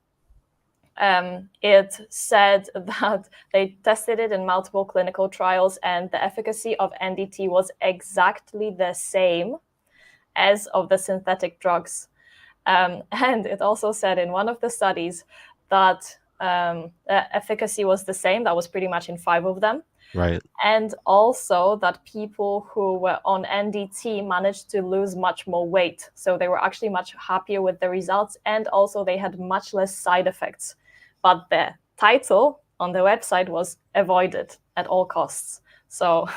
it said that they tested it in multiple clinical trials, and the efficacy of NDT was exactly the same as of the synthetic drugs. And it also said in one of the studies that the efficacy was the same. That was pretty much in 5 of them. Right. And also that people who were on NDT managed to lose much more weight. So they were actually much happier with the results, and also they had much less side effects. But the title on the website was avoided at all costs. So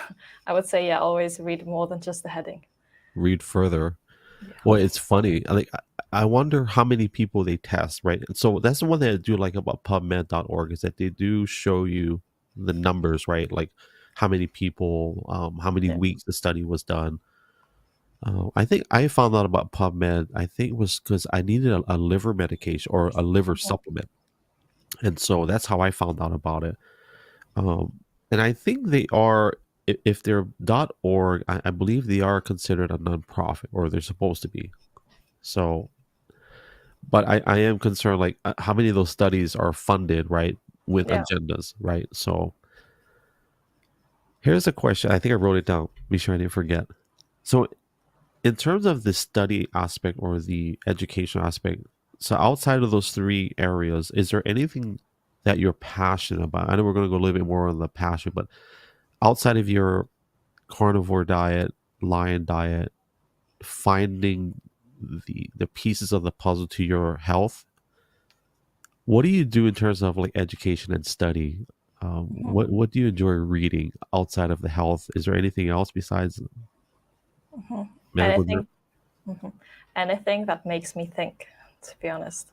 I would say, yeah, always read more than just the heading. Read further. Yeah. Well, it's funny. I wonder how many people they test, right? And so that's the one thing I do like about PubMed.org, is that they do show you the numbers, right? Like how many people, how many weeks the study was done. I think I found out about PubMed, I think it was because I needed a liver medication or a liver supplement. And so that's how I found out about it. And I think they are, if they're .org, I believe they are considered a nonprofit, or they're supposed to be. So, but I am concerned, like how many of those studies are funded, right, with agendas, right? So here's a question. I think I wrote it down. Be sure I didn't forget. So in terms of the study aspect or the education aspect, so outside of those 3 areas, is there anything that you're passionate about? I know we're going to go a little bit more on the passion, but outside of your carnivore diet, lion diet, finding the pieces of the puzzle to your health, what do you do in terms of like education and study? What do you enjoy reading outside of the health? Is there anything else besides medical? Anything, anything that makes me think, to be honest.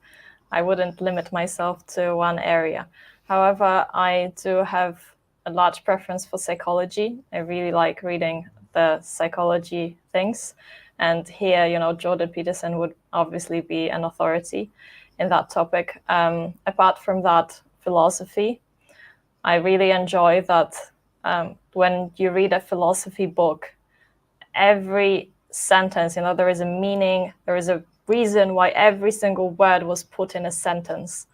I wouldn't limit myself to one area. However, I do have a large preference for psychology. I really like reading the psychology things. And here, Jordan Peterson would obviously be an authority in that topic. Apart from that, philosophy. I really enjoy that when you read a philosophy book, every sentence, there is a meaning, there is a reason why every single word was put in a sentence.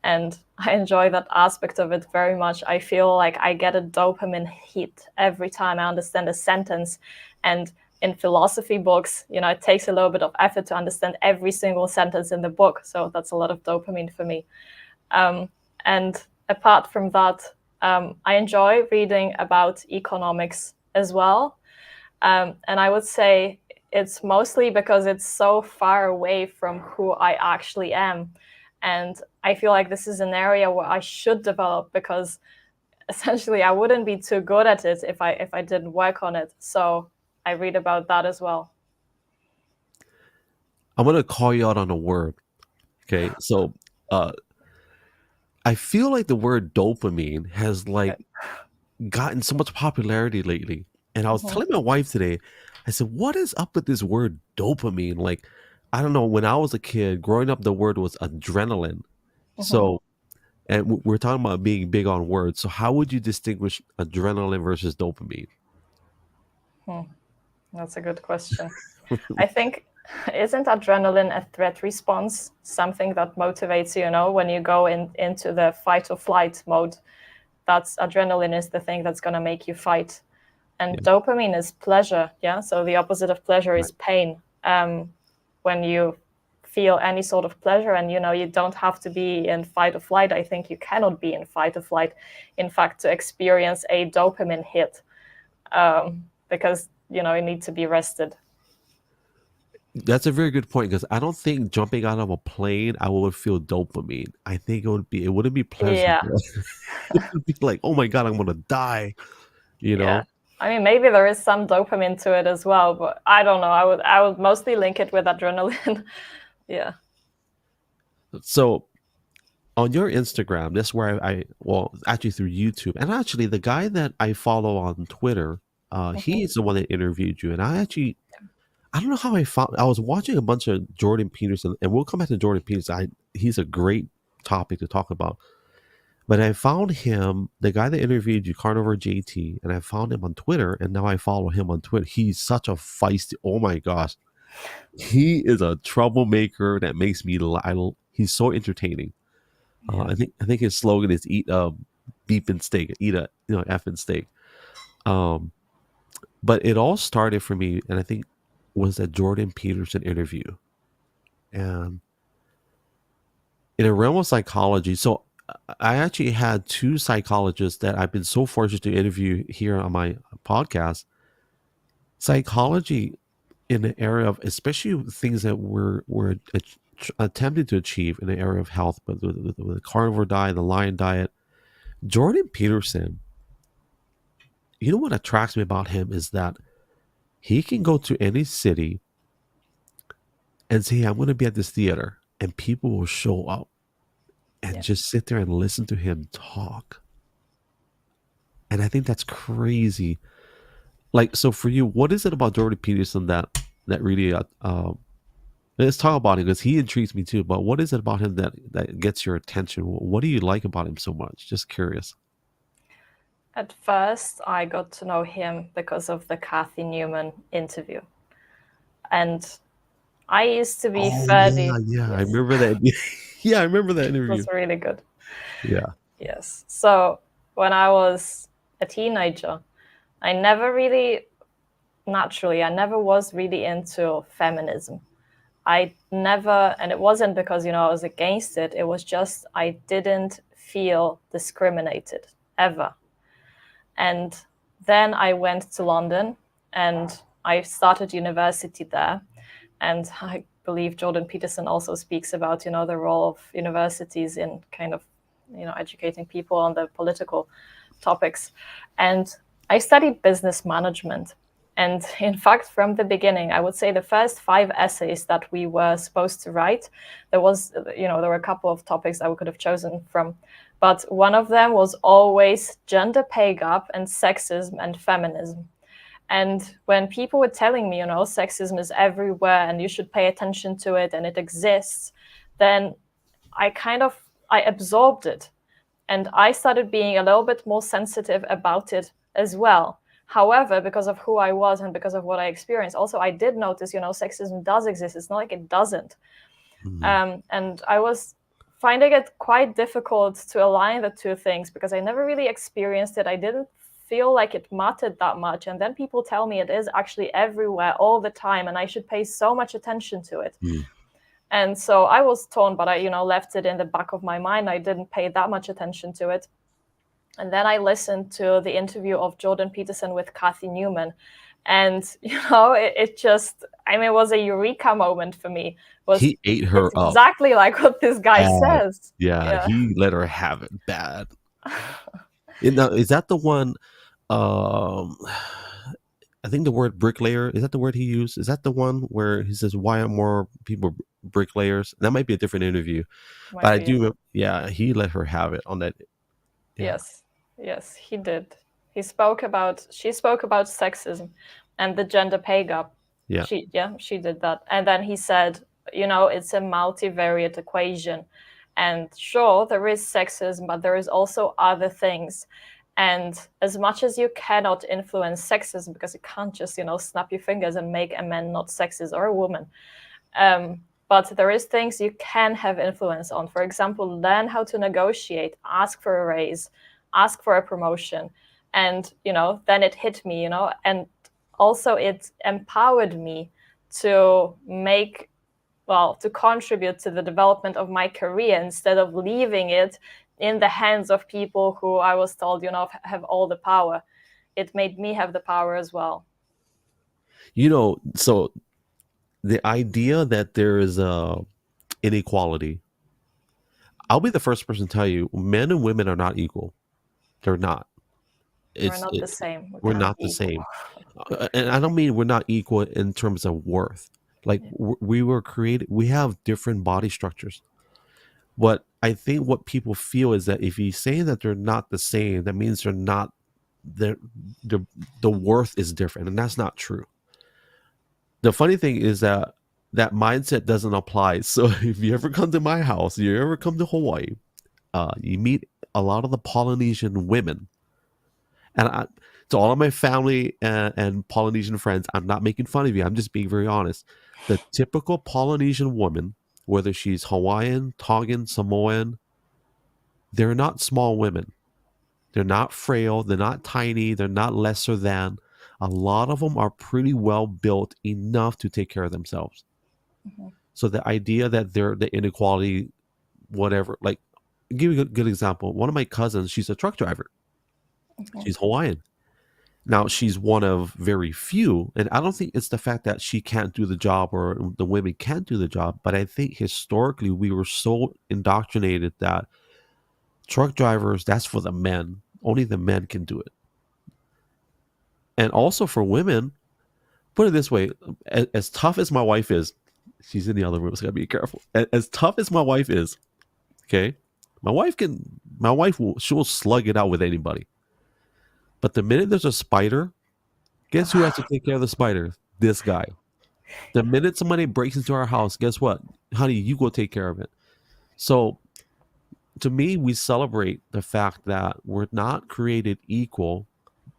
And I enjoy that aspect of it very much. I feel like I get a dopamine hit every time I understand a sentence. And in philosophy books, it takes a little bit of effort to understand every single sentence in the book. So that's a lot of dopamine for me. And apart from that, I enjoy reading about economics as well. And I would say it's mostly because it's so far away from who I actually am. And I feel like this is an area where I should develop, because essentially I wouldn't be too good at it if I didn't work on it. So I read about that as well. I'm going to call you out on a word. Okay. So I feel like the word dopamine has like gotten so much popularity lately. And I was telling my wife today, I said, what is up with this word dopamine? Like, I don't know. When I was a kid, growing up, the word was adrenaline. So, and we're talking about being big on words. So, how would you distinguish adrenaline versus dopamine? That's a good question. I think, isn't adrenaline a threat response, something that motivates you, when you go into the fight or flight mode? That's adrenaline is the thing that's going to make you fight. And dopamine is pleasure. Yeah. So the opposite of pleasure is pain. When you feel any sort of pleasure. And you don't have to be in fight or flight. I think you cannot be in fight or flight, in fact, to experience a dopamine hit, because you need to be rested. That's a very good point because I don't think jumping out of a plane I would feel dopamine. I think it wouldn't be Yeah, pleasurable. It would be like, oh my god, I'm gonna die. You yeah. know. I mean, maybe there is some dopamine to it as well, but I don't know. I would mostly link it with adrenaline. Yeah. So on your Instagram, that's where well, actually through YouTube, and actually the guy that I follow on Twitter, Mhm. he's the one that interviewed you, and I don't know how I was watching a bunch of Jordan Peterson, and we'll come back to Jordan Peterson. He's a great topic to talk about. But I found him, the guy that interviewed you, Carnivore JT, and I found him on Twitter, and now I follow him on Twitter. He's such a feisty. Oh my gosh, he is a troublemaker that makes me. He's so entertaining. Yeah. I think his slogan is "Eat a beef and steak, eat a effing steak." Um, but it all started for me, and I think was that Jordan Peterson interview, and in a realm of psychology. So I actually had two psychologists that I've been so fortunate to interview here on my podcast. Psychology in the area of, especially things that we're attempting to achieve in the area of health, but the carnivore diet, the lion diet. Jordan Peterson, you know what attracts me about him is that he can go to any city and say, I'm going to be at this theater, and people will show up and Yeah. just sit there and listen to him talk. And I think that's crazy. Like, so for you, what is it about Jordan Peterson that really let's talk about him because he intrigues me too. But what is it about him that gets your attention? What do you like about him so much? Just curious. At first, I got to know him because of the Kathy Newman interview. And I used to be Oh yeah, fairly, yeah. I yes, remember that. Yeah, I remember that it interview. was really good. Yeah. Yes. So when I was a teenager, I never really, naturally, I never was really into feminism. I never, and it wasn't because, I was against it. It was just I didn't feel discriminated ever. And then I went to London and I started university there. And I believe Jordan Peterson also speaks about, the role of universities in kind of, educating people on the political topics. And I studied business management. And in fact, from the beginning, I would say the first 5 essays that we were supposed to write, there were a couple of topics that we could have chosen from. But one of them was always gender pay gap and sexism and feminism. And when people were telling me, sexism is everywhere and you should pay attention to it and it exists, then I absorbed it. And I started being a little bit more sensitive about it as well. However, because of who I was and because of what I experienced, also I did notice, sexism does exist. It's not like it doesn't. Mhm. And I was finding it quite difficult to align the two things because I never really experienced it. I didn't feel like it mattered that much. And then people tell me it is actually everywhere all the time, and I should pay so much attention to it. Mm. And so I was torn, but I, left it in the back of my mind. I didn't pay that much attention to it. And then I listened to the interview of Jordan Peterson with Kathy Newman. And, it just, it was a eureka moment for me. He ate It's her up exactly like what this guy bad. says. Yeah, Yeah. he let her have it bad. Now, is that the one? Um, I think the word bricklayer, is that the word he used? Is that the one where he says, "Why aren't more people bricklayers?" That might be a different interview, but Might I be. do. Yeah, he let her have it on that. Yeah, Yes, yes, he did. She spoke about sexism and the gender pay gap. yeah. She did that. And then he said, it's a multivariate equation. And sure, there is sexism, but there is also other things. And as much as you cannot influence sexism, because you can't just, snap your fingers and make a man not sexist or a woman, but there is things you can have influence on. For example, learn how to negotiate, ask for a raise, ask for a promotion. And, then it hit me, and also it empowered me to make well, to contribute to the development of my career instead of leaving it in the hands of people who I was told, have all the power. It made me have the power as well. So the idea that there is a inequality, I'll be the first person to tell you, men and women are not equal. They're not. We're It's not the it, same. We we're cannot not be the equal. same, and I don't mean we're not equal in terms of worth. Like Yeah. we were created, we have different body structures. What I think what people feel is that if you say that they're not the same, that means they're not. They're, the the worth is different, and that's not true. The funny thing is that that mindset doesn't apply. So if you ever come to my house, you ever come to Hawaii, you meet a lot of the Polynesian women, and to all of my family and Polynesian friends, I'm not making fun of you. I'm just being very honest. The typical Polynesian woman, whether she's Hawaiian, Tongan, Samoan, they're not small women. They're not frail. They're not tiny. They're not lesser than. A lot of them are pretty well built enough to take care of themselves. Mm-hmm. So the idea that they're the inequality, whatever, like, I'll give you a good example. One of my cousins, she's a truck driver. Mm-hmm. She's Hawaiian. Now she's one of very few, and I don't think it's the fact that she can't do the job or the women can't do the job, but I think historically we were so indoctrinated that truck drivers, that's for the men. Only the men can do it. And also for women, put it this way, as tough as my wife is, she's in the other room, so I gotta be careful. As tough as my wife is, okay, she'll slug it out with anybody. But the minute there's a spider, guess who has to take care of the spider? This guy. The minute somebody breaks into our house, guess what? Honey, you go take care of it. So to me, we celebrate the fact that we're not created equal,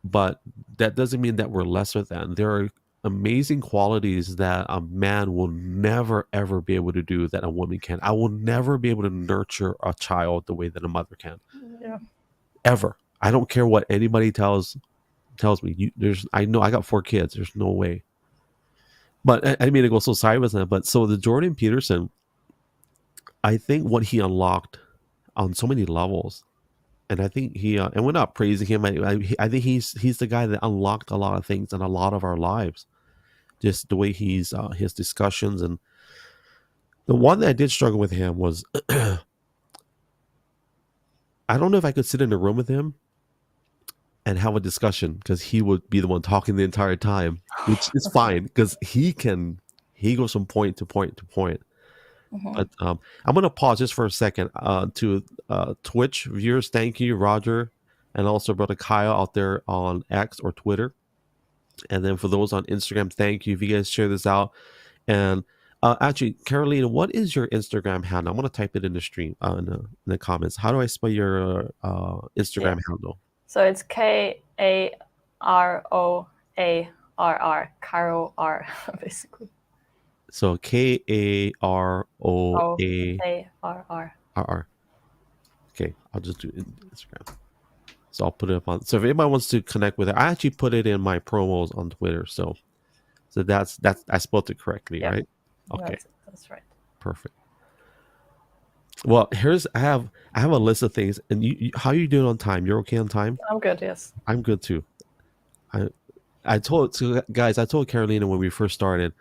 but that doesn't mean that we're lesser than. There are amazing qualities that a man will never ever be able to do that a woman can. I will never be able to nurture a child the way that a mother can. Yeah. Ever. I don't care what anybody tells me. I know I got 4 kids. There's no way. But I didn't mean to go so sideways on that. But so the Jordan Peterson, I think what he unlocked on so many levels, and I think and we're not praising him. I think he's the guy that unlocked a lot of things in a lot of our lives. Just the way his discussions, and the one that I did struggle with him was I don't know if I could sit in a room with him and have a discussion because he would be the one talking the entire time, which is fine because he goes from point to point to point. Mm-hmm. But I'm going to pause just for a second to Twitch viewers. Thank you, Roger, and also brother Kyle out there on X or Twitter. And then for those on Instagram, thank you. If you guys share this out. And actually, Karolina, what is your Instagram handle? I'm going to type it in the stream, in the comments. How do I spell your Instagram handle? So it's Karoarr, Caro R, basically. So Karoaarr. OARR. Okay, I'll just do it in Instagram. So I'll put it up on. So if anybody wants to connect with it, I actually put it in my promos on Twitter. So that's I spelled it correctly, right? Okay, that's right. Perfect. Well, I have a list of things, and how are you doing on time? You're okay on time? I'm good. Yes. I'm good too. I told Karolina when we first started.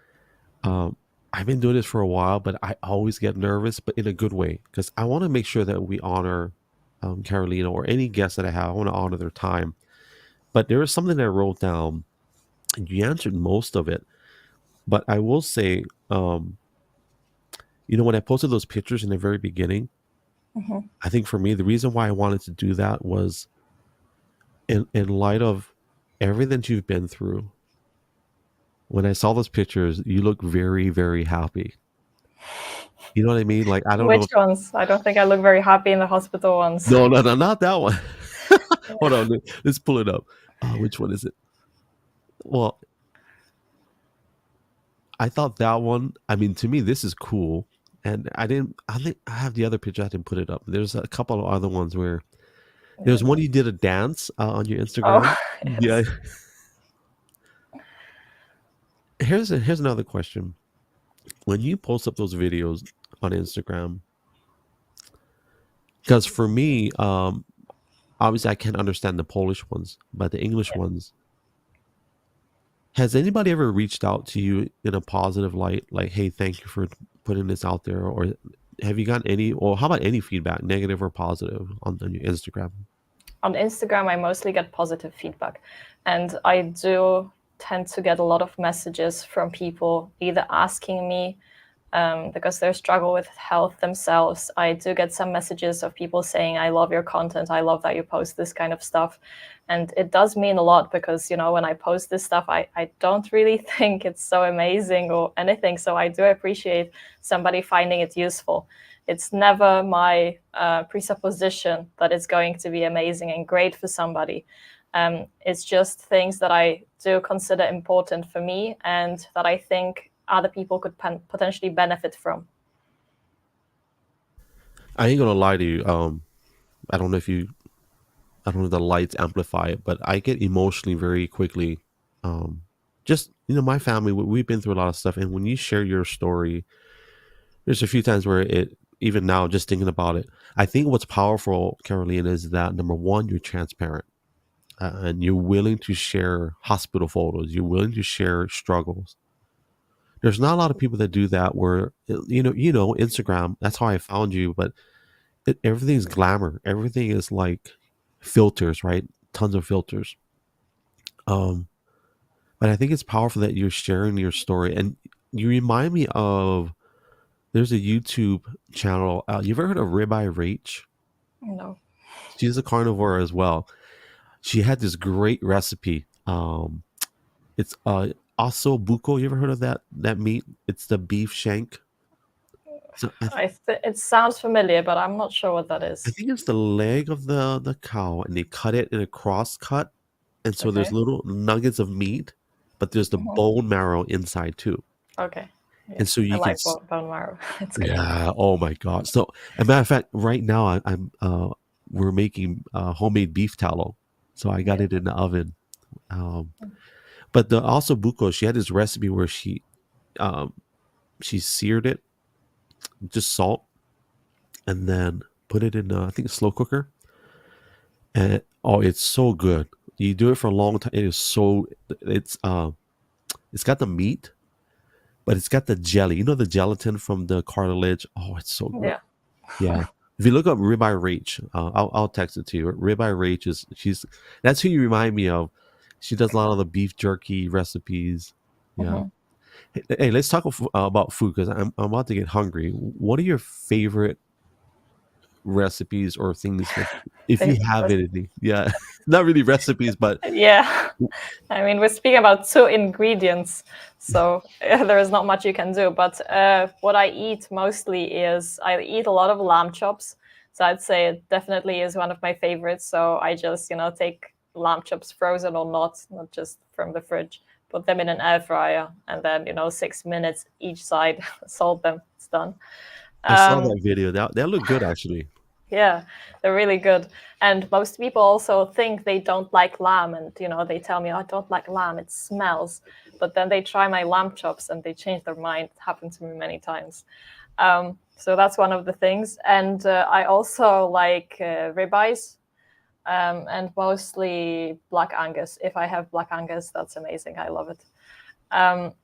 I've been doing this for a while, but I always get nervous, but in a good way, because I want to make sure that we honor Karolina or any guest that I have. I want to honor their time. But there was something that I wrote down, and you answered most of it. But I will say, when I posted those pictures in the very beginning, Mm-hmm. I think for me, the reason why I wanted to do that was in light of everything you've been through. When I saw those pictures, you look very, very happy. You know what I mean? Like, I don't know. Which ones? I don't think I look very happy in the hospital ones. No, not that one. Hold on, let's pull it up. Which one is it? Well, I thought that one. I mean, to me, this is cool, and I think I have the other picture. I didn't put it up. There's a couple of other ones where there's one you did a dance on your Instagram. Oh, yes. Yeah. Here's another question. when you post up those videos on Instagram, because for me, obviously I can't understand the Polish ones, but the English ones, has anybody ever reached out to you in a positive light, like, "Hey, thank you for putting this out there," or have you gotten any, or how about any feedback, negative or positive, on your Instagram? On Instagram, I mostly get positive feedback. And I do tend to get a lot of messages from people either asking me because they struggle with health themselves. I do get some messages of people saying, I love your content. I love that you post this kind of stuff. And it does mean a lot because, when I post this stuff, I don't really think it's so amazing or anything. So I do appreciate somebody finding it useful. It's never my presupposition that it's going to be amazing and great for somebody. It's just things that I do consider important for me and that I think other people could potentially benefit from. I ain't gonna lie to you. I don't know if you, I don't know if the lights amplify it, but I get emotionally very quickly. Just my family, we've been through a lot of stuff, and when you share your story, there's a few times where it, even now, just thinking about it, I think what's powerful, Carolina, is that number one, you're transparent, and you're willing to share hospital photos. You're willing to share struggles. There's not a lot of people that do that. Where Instagram. That's how I found you, but everything's glamour. Everything is like filters, right? Tons of filters. Um, but I think it's powerful that you're sharing your story, and you remind me of, there's a YouTube channel. You ever heard of Ribeye Rach? No. She's a carnivore as well. She had this great recipe. It's also buko. You ever heard of that meat? It's the beef shank. So It sounds familiar, but I'm not sure what that I is. think it's the leg of the cow, and they cut it in a cross cut, and so there's Okay. little nuggets of meat, but there's the Mhm. bone marrow inside too, Okay. Yeah. and so I you can. like bone marrow. It's good. Yeah. Oh my god. So, as a matter of fact, right now I'm we're making homemade beef tallow, so I got Yeah. it in the oven. Um, but the also buko, she had this recipe where um she seared it, just salt, and then put it in I think a slow cooker, and oh, it's so good. You do it for a long time. It is so, it's got the meat, but it's got the jelly. You know, the gelatin from the cartilage. Oh, it's so good. Yeah. Yeah. If you look up Ribeye Rach, I'll text it to you. Ribeye Rach is, that's who you remind me of. She does a lot of the beef jerky recipes. Yeah. Hmm. Hey, let's talk about food, because I'm about to get hungry. What are your favorite recipes or things that, if you Favorite have recipe. anything? Yeah, not really recipes, but Yeah. I mean, we're speaking about two ingredients, so there is not much you can do. But what I eat mostly is I eat a lot of lamb chops. So I'd say it definitely is one of my favorites. So I just, take lamb chops frozen or not just from the fridge, put them in an air fryer, and then, 6 minutes each side, salt them, it's done. I saw Um, that video. That looked good, actually. yeah, they're really good. And most people also think they don't like lamb. And, they tell me, "Oh, I don't like lamb, it smells." But then they try my lamb chops and they change their mind. It happened to me many times. So that's one of the things. And I also like ribeyes and mostly Black Angus. If I have Black Angus, that's amazing. I love it. And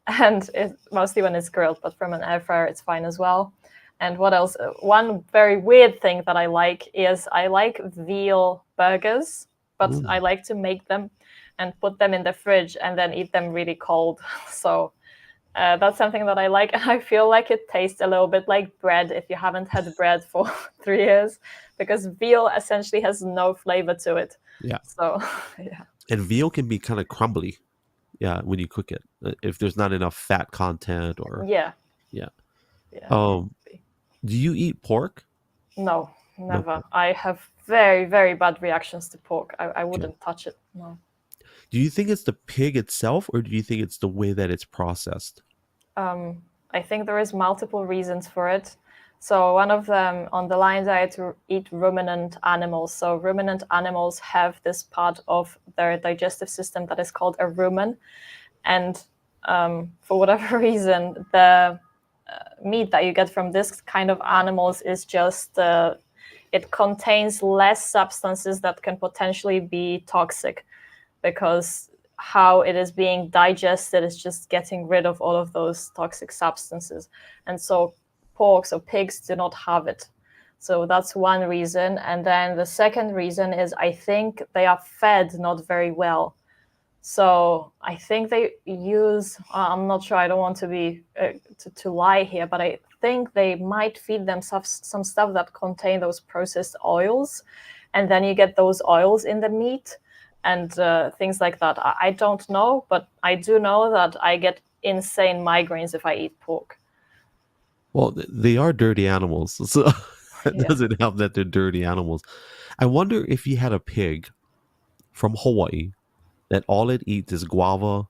mostly when it's grilled, but from an air fryer, it's fine as well. And what else? One very weird thing that I like is I like veal burgers, but Ooh. I like to make them and put them in the fridge and then eat them really cold. So that's something that I like. And I feel like it tastes a little bit like bread if you haven't had bread for 3 years, because veal essentially has no flavor to it. Yeah. So, yeah. And veal can be kind of crumbly, yeah, when you cook it, if there's not enough fat content, or Yeah. yeah. Yeah. Um, do you eat pork? No, No never. pork. I have very, very bad reactions to pork. I Okay. wouldn't touch it. No. Do you think it's the pig itself, or do you think it's the way that it's processed? I think there is multiple reasons for it. So one of them on the line diet to eat ruminant animals. So ruminant animals have this part of their digestive system that is called a rumen, and for whatever reason, the meat that you get from this kind of animals is just it contains less substances that can potentially be toxic, because how it is being digested is just getting rid of all of those toxic substances. And so porks or pigs do not have it. So that's one reason. And then the second reason is I think they are fed not very well. So I think they use, I'm not sure, I don't want to be to lie here, but I think they might feed them some stuff that contain those processed oils, and then you get those oils in the meat and things like that. I don't know, but I do know that I get insane migraines if I eat pork. Well, they are dirty animals, so it Yeah, doesn't help that they're dirty animals. I wonder if you had a pig from Hawaii that all it eats is guava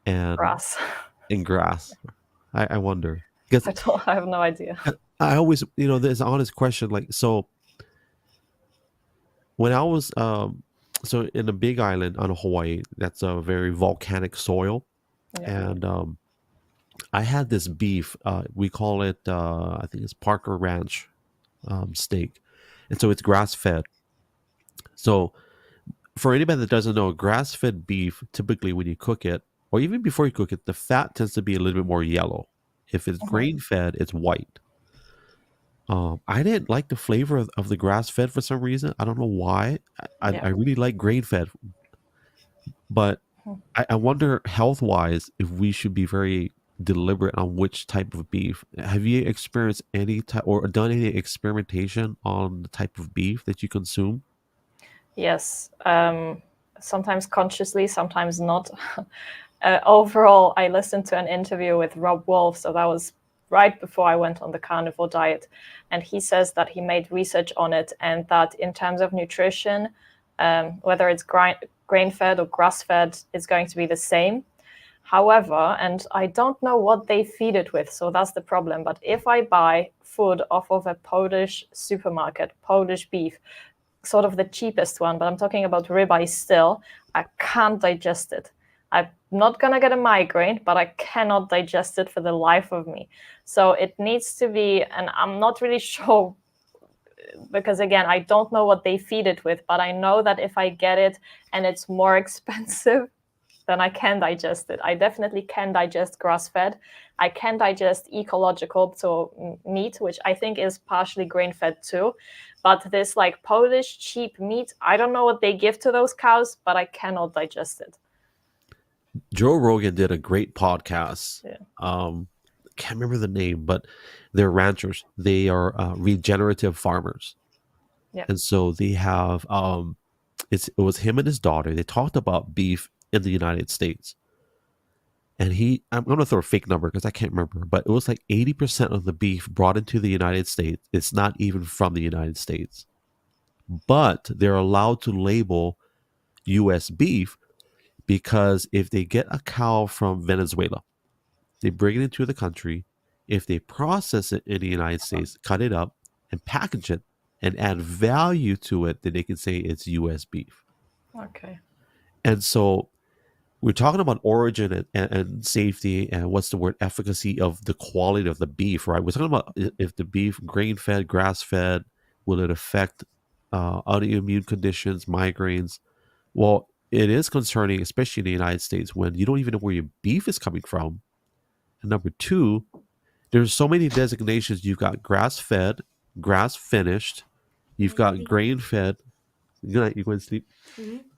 and grass. grass. I wonder because I have no idea. I always, there's an honest question. Like, so when I was, so in the Big Island on Hawaii, that's a very volcanic soil, Yeah. and I had this beef. We call it, I think it's Parker Ranch steak, and so it's grass fed. So for anybody that doesn't know, grass fed beef, typically when you cook it, or even before you cook it, the fat tends to be a little bit more yellow. If it's Mhm. grain fed, it's white. I didn't like the flavor of the grass fed for some reason. I don't know why. I Yeah. really like grain fed, but I wonder health wise if we should be very deliberate on which type of beef. Have you experienced any type or done any experimentation on the type of beef that you consume? Yes. Sometimes consciously, sometimes not. Overall, I listened to an interview with Rob Wolf, so that was right before I went on the carnivore diet. And he says that he made research on it, and that in terms of nutrition, whether it's grain fed or grass fed, it's going to be the same. However, and I don't know what they feed it with, so that's the problem. But if I buy food off of a Polish supermarket, Polish beef, sort of the cheapest one, but I'm talking about ribeye still, I can't digest it. I'm not gonna get a migraine, but I cannot digest it for the life of me. So it needs to be, and I'm not really sure because again, I don't know what they feed it with, but I know that if I get it and it's more expensive, then I can digest it. I definitely can digest grass fed. I can digest ecological, so meat, which I think is partially grain fed too. But this like Polish cheap meat, I don't know what they give to those cows, but I cannot digest it. Joe Rogan did a great podcast. Yeah. Can't remember the name, but they're ranchers. They are regenerative farmers, Yeah. and so they have it was him and his daughter. They talked about beef in the United States, and I'm going to throw a fake number because I can't remember, but it was like 80% of the beef brought into the United States. It's not even from the United States, but they're allowed to label U.S. beef because if they get a cow from Venezuela, they bring it into the country. If they process it in the United States, cut it up and package it and add value to it, then they can say it's U.S. beef. Okay. And so we're talking about origin and safety and what's the word efficacy of the quality of the beef, right? We're talking about if the beef grain fed, grass fed, will it affect autoimmune conditions, migraines? Well, it is concerning, especially in the United States, when you don't even know where your beef is coming from. And number two, there's so many designations. You've got grass fed, grass finished, you've got grain fed. Good night, you going to sleep?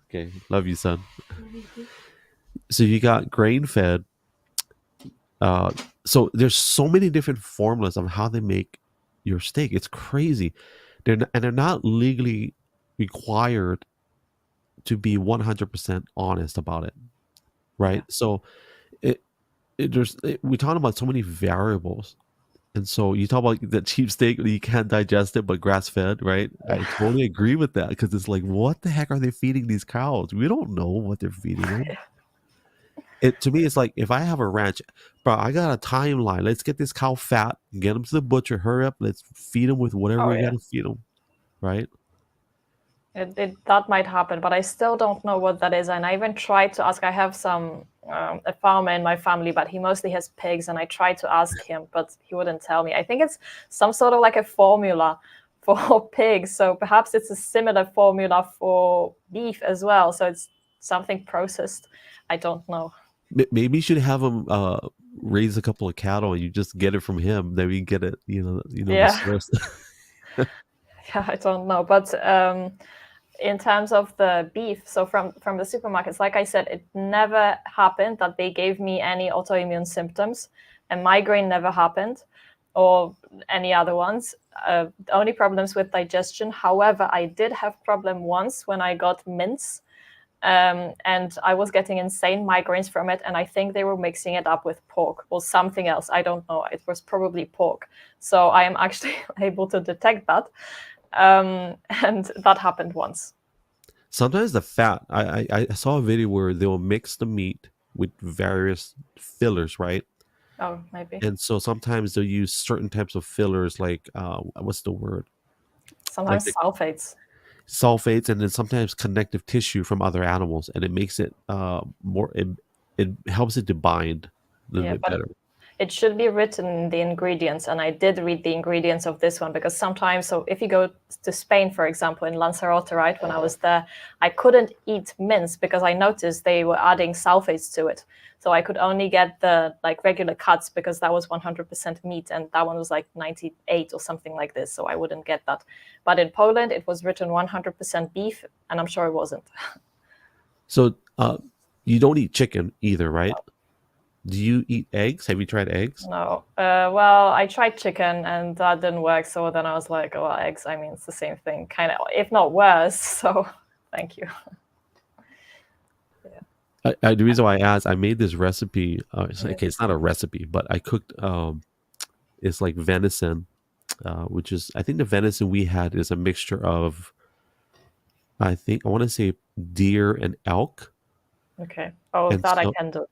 Okay, love you, son. So you got grain fed. Uh, so there's so many different formulas of how they make your steak. It's crazy. They're not legally required to be 100% honest about it, Yeah. right? So it, we're talking about so many variables. And so you talk about the cheap steak, you can't digest it, but grass fed, right? I Yeah. totally agree with that because it's like, what the heck are they feeding these cows? We don't know what they're feeding them. It to me, it's like if I have a ranch, bro, I got a timeline. Let's get this cow fat, get them to the butcher, hurry up, let's feed them with whatever Oh we got yeah. to feed them, right? That might happen, but I still don't know what that is. And I even tried to ask. I have some a farmer in my family, but he mostly has pigs, and I tried to ask him, but he wouldn't tell me. I think it's some sort of like a formula for pigs, so perhaps it's a similar formula for beef as well. So it's something processed. I don't know. Maybe you should have him raise a couple of cattle and you just get it from him. Then we get it, the Yeah, source. yeah, I don't know, but in terms of the beef, so from the supermarkets, like I said, it never happened that they gave me any autoimmune symptoms, and migraine never happened, or any other ones. Only problems with digestion. However, I did have problem once when I got mince, and I was getting insane migraines from it, and I think they were mixing it up with pork or something else. I don't know. It was probably pork. So I am actually able to detect that, and that happened once. Sometimes the fat. I saw a video where they'll mix the meat with various fillers, right? Oh, maybe. And so sometimes they'll use certain types of fillers, like what's the word? Like Sometimes the sulfates. sulfates, and then sometimes connective tissue from other animals, and it makes it more. It helps it to bind a little Yeah, bit but better. it should be written in the ingredients, and I did read the ingredients of this one, because sometimes, so if you go to Spain, for example, in Lanzarote, right, when I was there, I couldn't eat mince because I noticed they were adding sulfates to it. So I could only get the like regular cuts because that was 100% meat, and that one was like 98 or something like this, so I wouldn't get that. But in Poland it was written 100% beef, and I'm sure it wasn't. So you don't eat chicken either, right? Do you eat eggs? Have you tried eggs? No. Well, I tried chicken and that didn't work. So then I was like, oh, well, eggs, I mean, it's the same thing, kind of, if not worse. So thank you. The reason why I asked, I made this recipe. Yeah. Okay, it's not a recipe, but I cooked. It's like venison, which is, I think the venison we had is a mixture of, I want to say deer and elk, Okay. Oh, and that I so can do.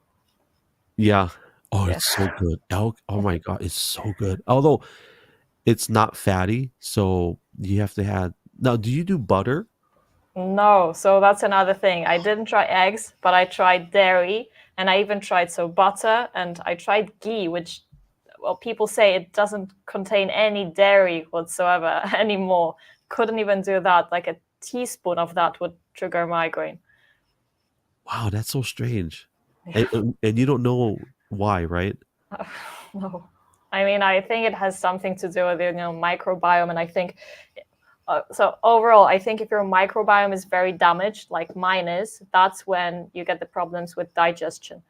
yeah. Oh, Yeah. it's so good. Elk. Oh my god, it's so good. Although it's not fatty, so you have to have. Now, do you do butter? No. So that's another thing. I didn't try eggs, but I tried dairy, and I even tried so butter, and I tried ghee, which, well, people say it doesn't contain any dairy whatsoever anymore. Couldn't even do that. Like a teaspoon of that would trigger migraine. Wow, that's so strange. Yeah. And you don't know why, right? No. I mean, I think it has something to do with microbiome, and I think so. Overall, I think if your microbiome is very damaged, like mine is, that's when you get the problems with digestion.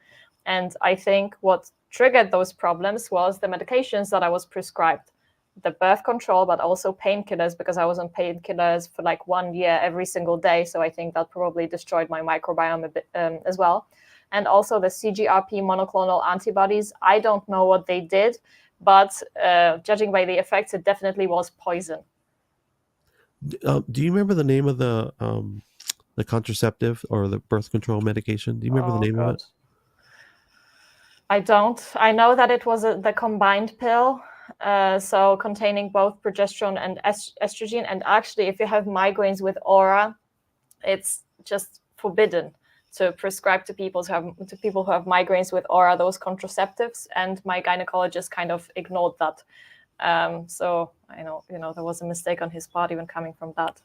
And I think what triggered those problems was the medications that I was prescribed, the birth control, but also painkillers, because I was on painkillers for like 1 year every single day. So I think that probably destroyed my microbiome a bit as well. And also the CGRP monoclonal antibodies. I don't know what they did, but judging by the effects, it definitely was poison. Do you remember the name of the contraceptive or the birth control medication? Do you remember the Oh name of god, it? I don't. I know that it was the combined pill, so containing both progesterone and estrogen. And actually, if you have migraines with aura, it's just forbidden to prescribe to people who have migraines with aura those contraceptives. And my gynecologist kind of ignored that. So I know, there was a mistake on his part even coming from that.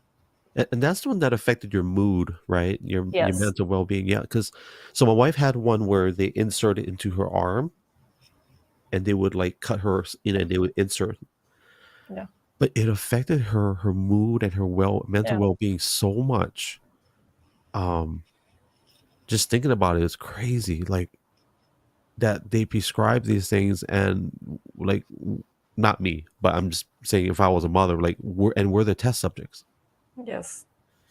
And that's the one that affected your mood, right? Your Yes. mental well being. Yeah, because so my wife had one where they insert it into her arm, and they would like cut her in, and they would insert. Yeah. But it affected her mood and her mental Yeah. well being so much. Um, just thinking about it is crazy. Like that they prescribe these things, and like not me, but I'm just saying if I was a mother, like we're the test subjects. Yes.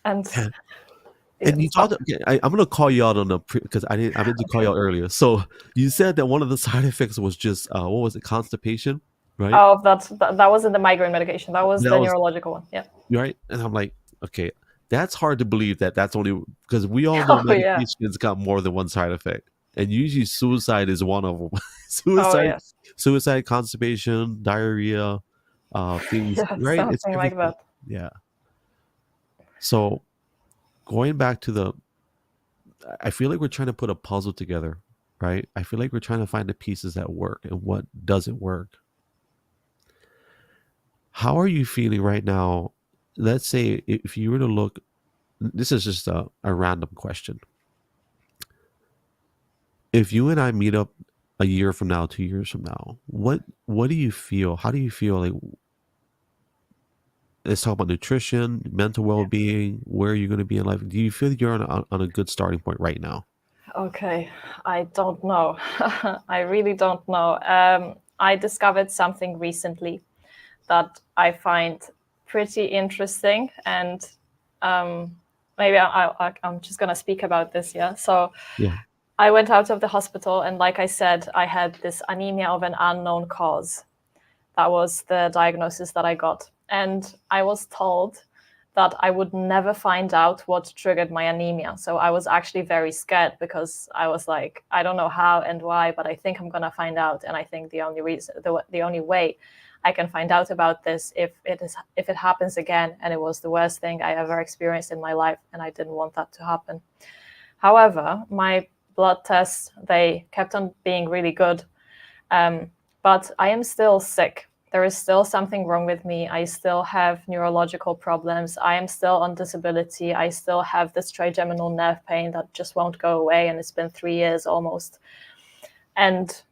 And Yeah. yeah, And you but talked. Okay, I'm gonna call you out on the because I meant to call you okay. out earlier. So you said that one of the side effects was just what was it, constipation, right? Oh, that wasn't the migraine medication. That was That the was neurological one. Yeah. right, and I'm like, okay, that's hard to believe that that's only because we all know Oh yeah. medications got more than one side effect, and usually suicide is one of them. Oh suicide, yes. constipation, diarrhea, things, Yeah, right? It's something like everything. that. Yeah. So going back to I feel like we're trying to put a puzzle together. right? I feel like we're trying to find the pieces that work and what doesn't work. How are you feeling right now? Let's say if you were to look, this is just a random question. If you and I meet up a year from now, 2 years from now, what do you feel? How do you feel? Like, let's talk about nutrition, mental well-being. Where are you going to be in life? Do you feel that you're on a good starting point right now? Okay, I don't know. I really don't know. I discovered something recently that I find pretty interesting, and maybe I'm just going to speak about this. Yeah. So Yeah. I went out of the hospital, and like I said, I had this anemia of an unknown cause. That was the diagnosis that I got. And I was told that I would never find out what triggered my anemia. So I was actually very scared because I was like, I don't know how and why, but I think I'm gonna find out. And I think the only reason, the only way I can find out about this if it happens again, and it was the worst thing I ever experienced in my life, and I didn't want that to happen. However, my blood tests, they kept on being really good. But I am still sick. There is still something wrong with me. I still have neurological problems. I am still on disability. I still have this trigeminal nerve pain that just won't go away. And it's been 3 years almost. And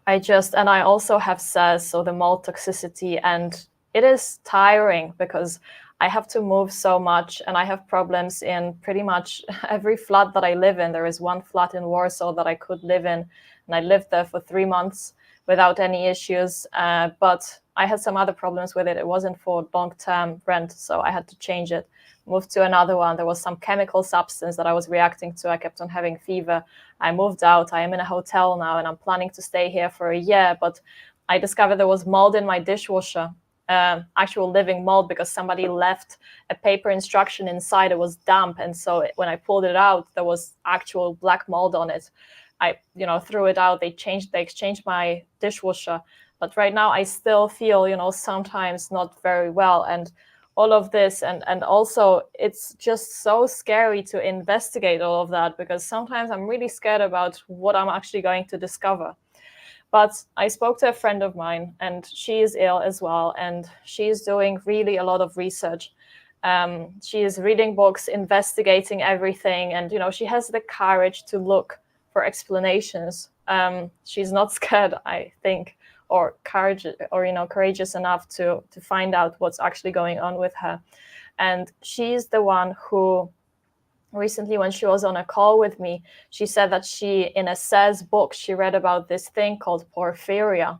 I also have SES, so the mold toxicity. And it is tiring because I have to move so much, and I have problems in pretty much every flat that I live in. There is one flat in Warsaw that I could live in, and I lived there for 3 months without any issues. But I had some other problems with it. It wasn't for long-term rent, so I had to change it. Moved to another one. There was some chemical substance that I was reacting to. I kept on having fever. I moved out. I am in a hotel now, and I'm planning to stay here for a year. But I discovered there was mold in my dishwasher, actual living mold, because somebody left a paper instruction inside. It was damp, and so when I pulled it out, there was actual black mold on it. I, threw it out. They exchanged my dishwasher, but right now I still feel, sometimes not very well, and all of this, and also it's just so scary to investigate all of that, because sometimes I'm really scared about what I'm actually going to discover. But I spoke to a friend of mine, and she is ill as well, and she's doing really a lot of research. She is reading books, investigating everything, and she has the courage to look for explanations. She's not scared, I think, or courageous enough to find out what's actually going on with her. And she's the one who recently, when she was on a call with me, she said that in a SES book, she read about this thing called porphyria.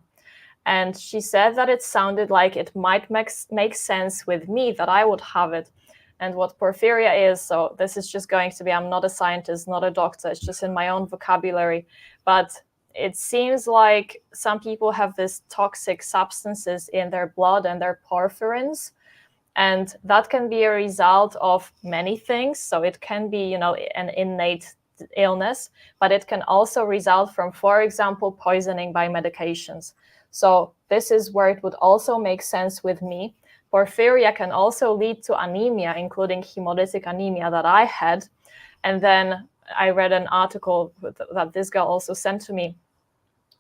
And she said that it sounded like it might make sense with me, that I would have it. And what porphyria is, so this is just going to be, I'm not a scientist, not a doctor, it's just in my own vocabulary. But it seems like some people have these toxic substances in their blood, and they're porphyrins. And that can be a result of many things. So it can be, an innate illness, but it can also result from, for example, poisoning by medications. So this is where it would also make sense with me. Porphyria can also lead to anemia, including hemolytic anemia that I had. And then I read an article that this girl also sent to me,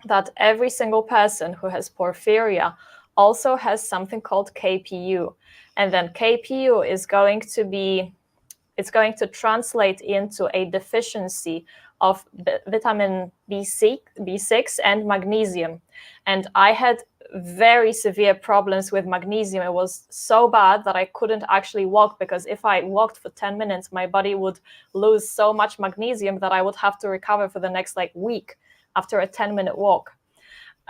that every single person who has porphyria also has something called KPU. And then KPU is going to translate into a deficiency of vitamin B6 and magnesium. And I had very severe problems with magnesium. It was so bad that I couldn't actually walk, because if I walked for 10 minutes, my body would lose so much magnesium that I would have to recover for the next week after a 10-minute walk.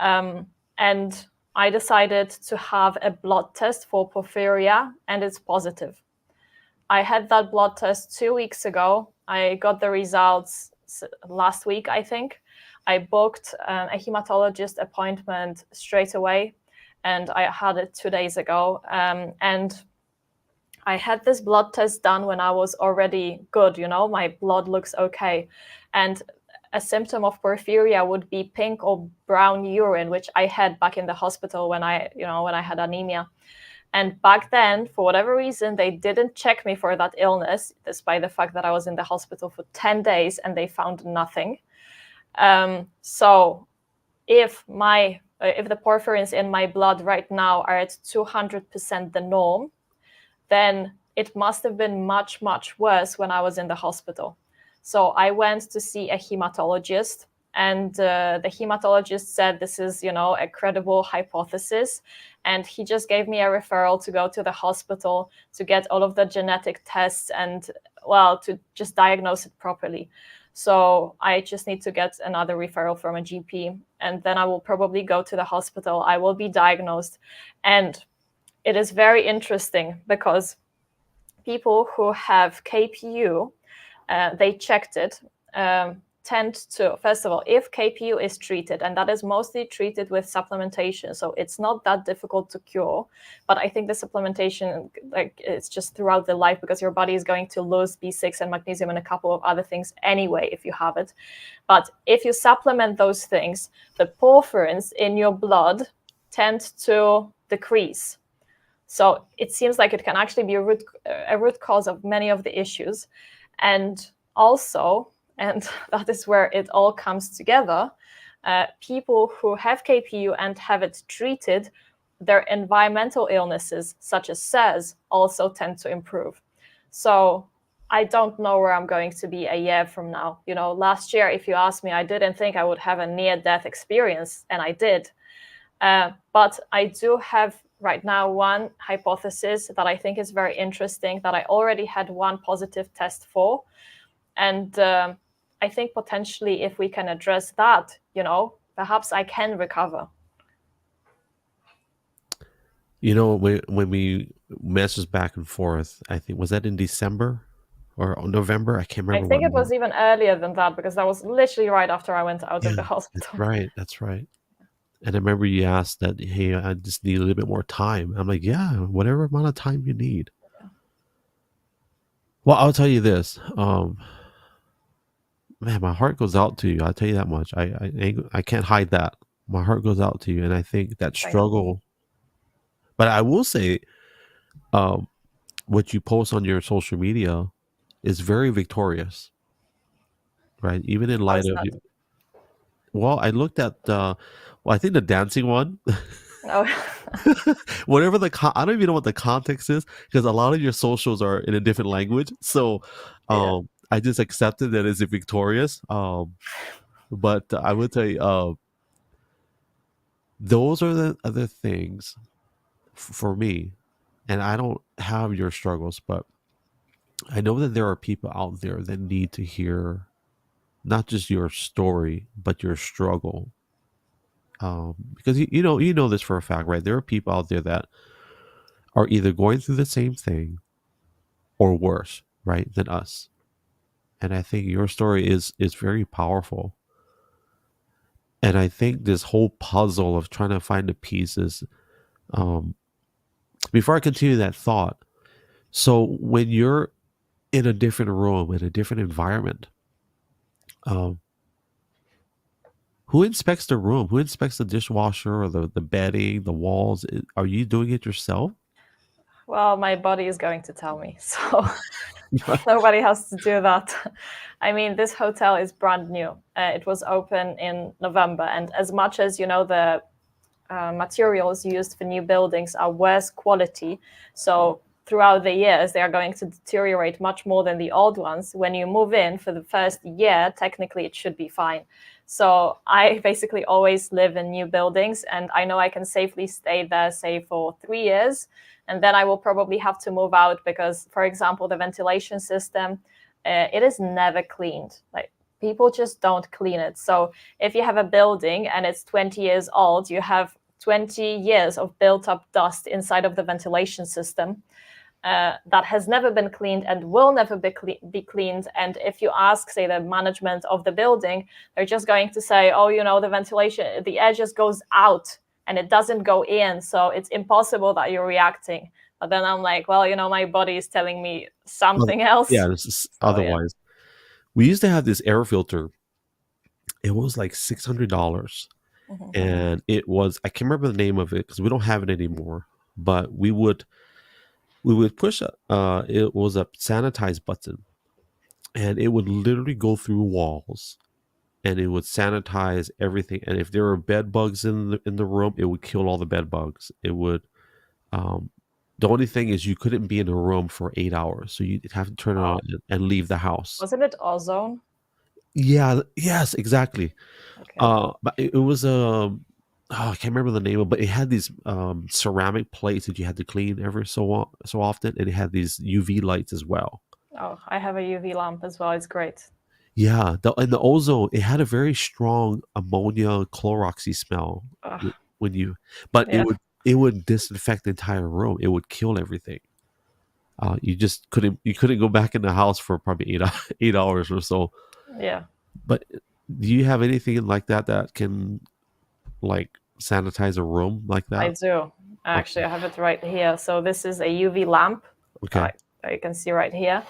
And I decided to have a blood test for porphyria, and it's positive. I had that blood test 2 weeks ago. I got the results last week, I think. I booked a hematologist appointment straight away, and I had it 2 days ago. And I had this blood test done when I was already good, my blood looks okay. And a symptom of porphyria would be pink or brown urine, which I had back in the hospital when I had anemia. And back then, for whatever reason, they didn't check me for that illness, despite the fact that I was in the hospital for 10 days and they found nothing. So if the porphyrins in my blood right now are at 200% the norm, then it must have been much, much worse when I was in the hospital. So I went to see a hematologist, and the hematologist said this is, a credible hypothesis. And he just gave me a referral to go to the hospital to get all of the genetic tests and, well, to just diagnose it properly. So I just need to get another referral from a GP, and then I will probably go to the hospital. I will be diagnosed. And it is very interesting because people who have KPU, they checked it, tend to, first of all, if KPU is treated, and that is mostly treated with supplementation, so it's not that difficult to cure. But I think the supplementation, like, it's just throughout the life because your body is going to lose B6 and magnesium and a couple of other things anyway if you have it. But if you supplement those things, the porphyrins in your blood tend to decrease. So it seems like it can actually be a root cause of many of the issues. And also, and that is where it all comes together, people who have KPU and have it treated, their environmental illnesses, such as SARS, also tend to improve. So I don't know where I'm going to be a year from now. Last year, if you asked me, I didn't think I would have a near-death experience, and I did. But I do have right now one hypothesis that I think is very interesting that I already had one positive test for. And I think potentially if we can address that, perhaps I can recover. When we messaged back and forth, I think, was that in December or November? I can't I remember think what it month. was even earlier than that because that was literally right after I went out of Yeah, the that's hospital. right. That's right. And I remember you asked that, hey, I just need a little bit more time. I'm like, yeah, whatever amount of time you need. Well, I'll tell you this. Man, my heart goes out to you. I'll tell you that much. I can't hide that. My heart goes out to you, and I think that Thank you. struggle. But I will say, um, what you post on your social media is very victorious, right? Even in How light is of that? you. Well, I looked at I think the dancing one. No. Whatever I don't even know what the context is because a lot of your socials are in a different language. So, Yeah. I just accepted that it's victorious. But I would say, those are the other things for me. And I don't have your struggles, but I know that there are people out there that need to hear not just your story, but your struggle. Because you know this for a fact, right? There are people out there that are either going through the same thing or worse, right, than us. And I think your story is very powerful. And I think this whole puzzle of trying to find the pieces. Um, Before I continue that thought, so when you're in a different room, in a different environment, um, who inspects the room? Who inspects the dishwasher or the bedding, the walls? Are you doing it yourself? Well, my body is going to tell me. So nobody has to do that. I mean, this hotel is brand new. It was open in November. And as much as, the materials used for new buildings are worse quality, so throughout the years, they are going to deteriorate much more than the old ones. When you move in for the first year, technically it should be fine. So I basically always live in new buildings, and I know I can safely stay there, say, for 3 years. And then I will probably have to move out because, for example, the ventilation system, it is never cleaned. Like, people just don't clean it. So if you have a building and it's 20 years old, you have 20 years of built up dust inside of the ventilation system that has never been cleaned and will never be cleaned. And if you ask, say, the management of the building, they're just going to say, oh, the ventilation, the air just goes out and it doesn't go in. So it's impossible that you're reacting. But then I'm like, well, my body is telling me something Yeah, else. this is So yeah. otherwise. We used to have this air filter. It was like $600, Mhm. and it was, I can't remember the name of it because we don't have it anymore. But we would push it was a sanitize button, and it would literally go through walls and it would sanitize everything. And if there were bed bugs in the room, it would kill all the bed bugs. It would. Um, the only thing is you couldn't be in a room for 8 hours, so you'd have to turn it on Oh, and leave the house. wasn't it ozone? Yeah. Yes. Exactly. Okay. But it was I can't remember the name of, but it had these ceramic plates that you had to clean ever so often, and it had these UV lights as well. Oh, I have a UV lamp as well. It's great. Yeah, and the ozone, it had a very strong ammonia chloroxy smell Ugh, when you, but yeah, it would disinfect the entire room. It would kill everything. You just couldn't go back in the house for probably 8 hours or so. yeah. But do you have anything like that that can like sanitize a room like I that? do. Okay. Actually, I have it right here. So this is a UV lamp Okay. that you can see right here.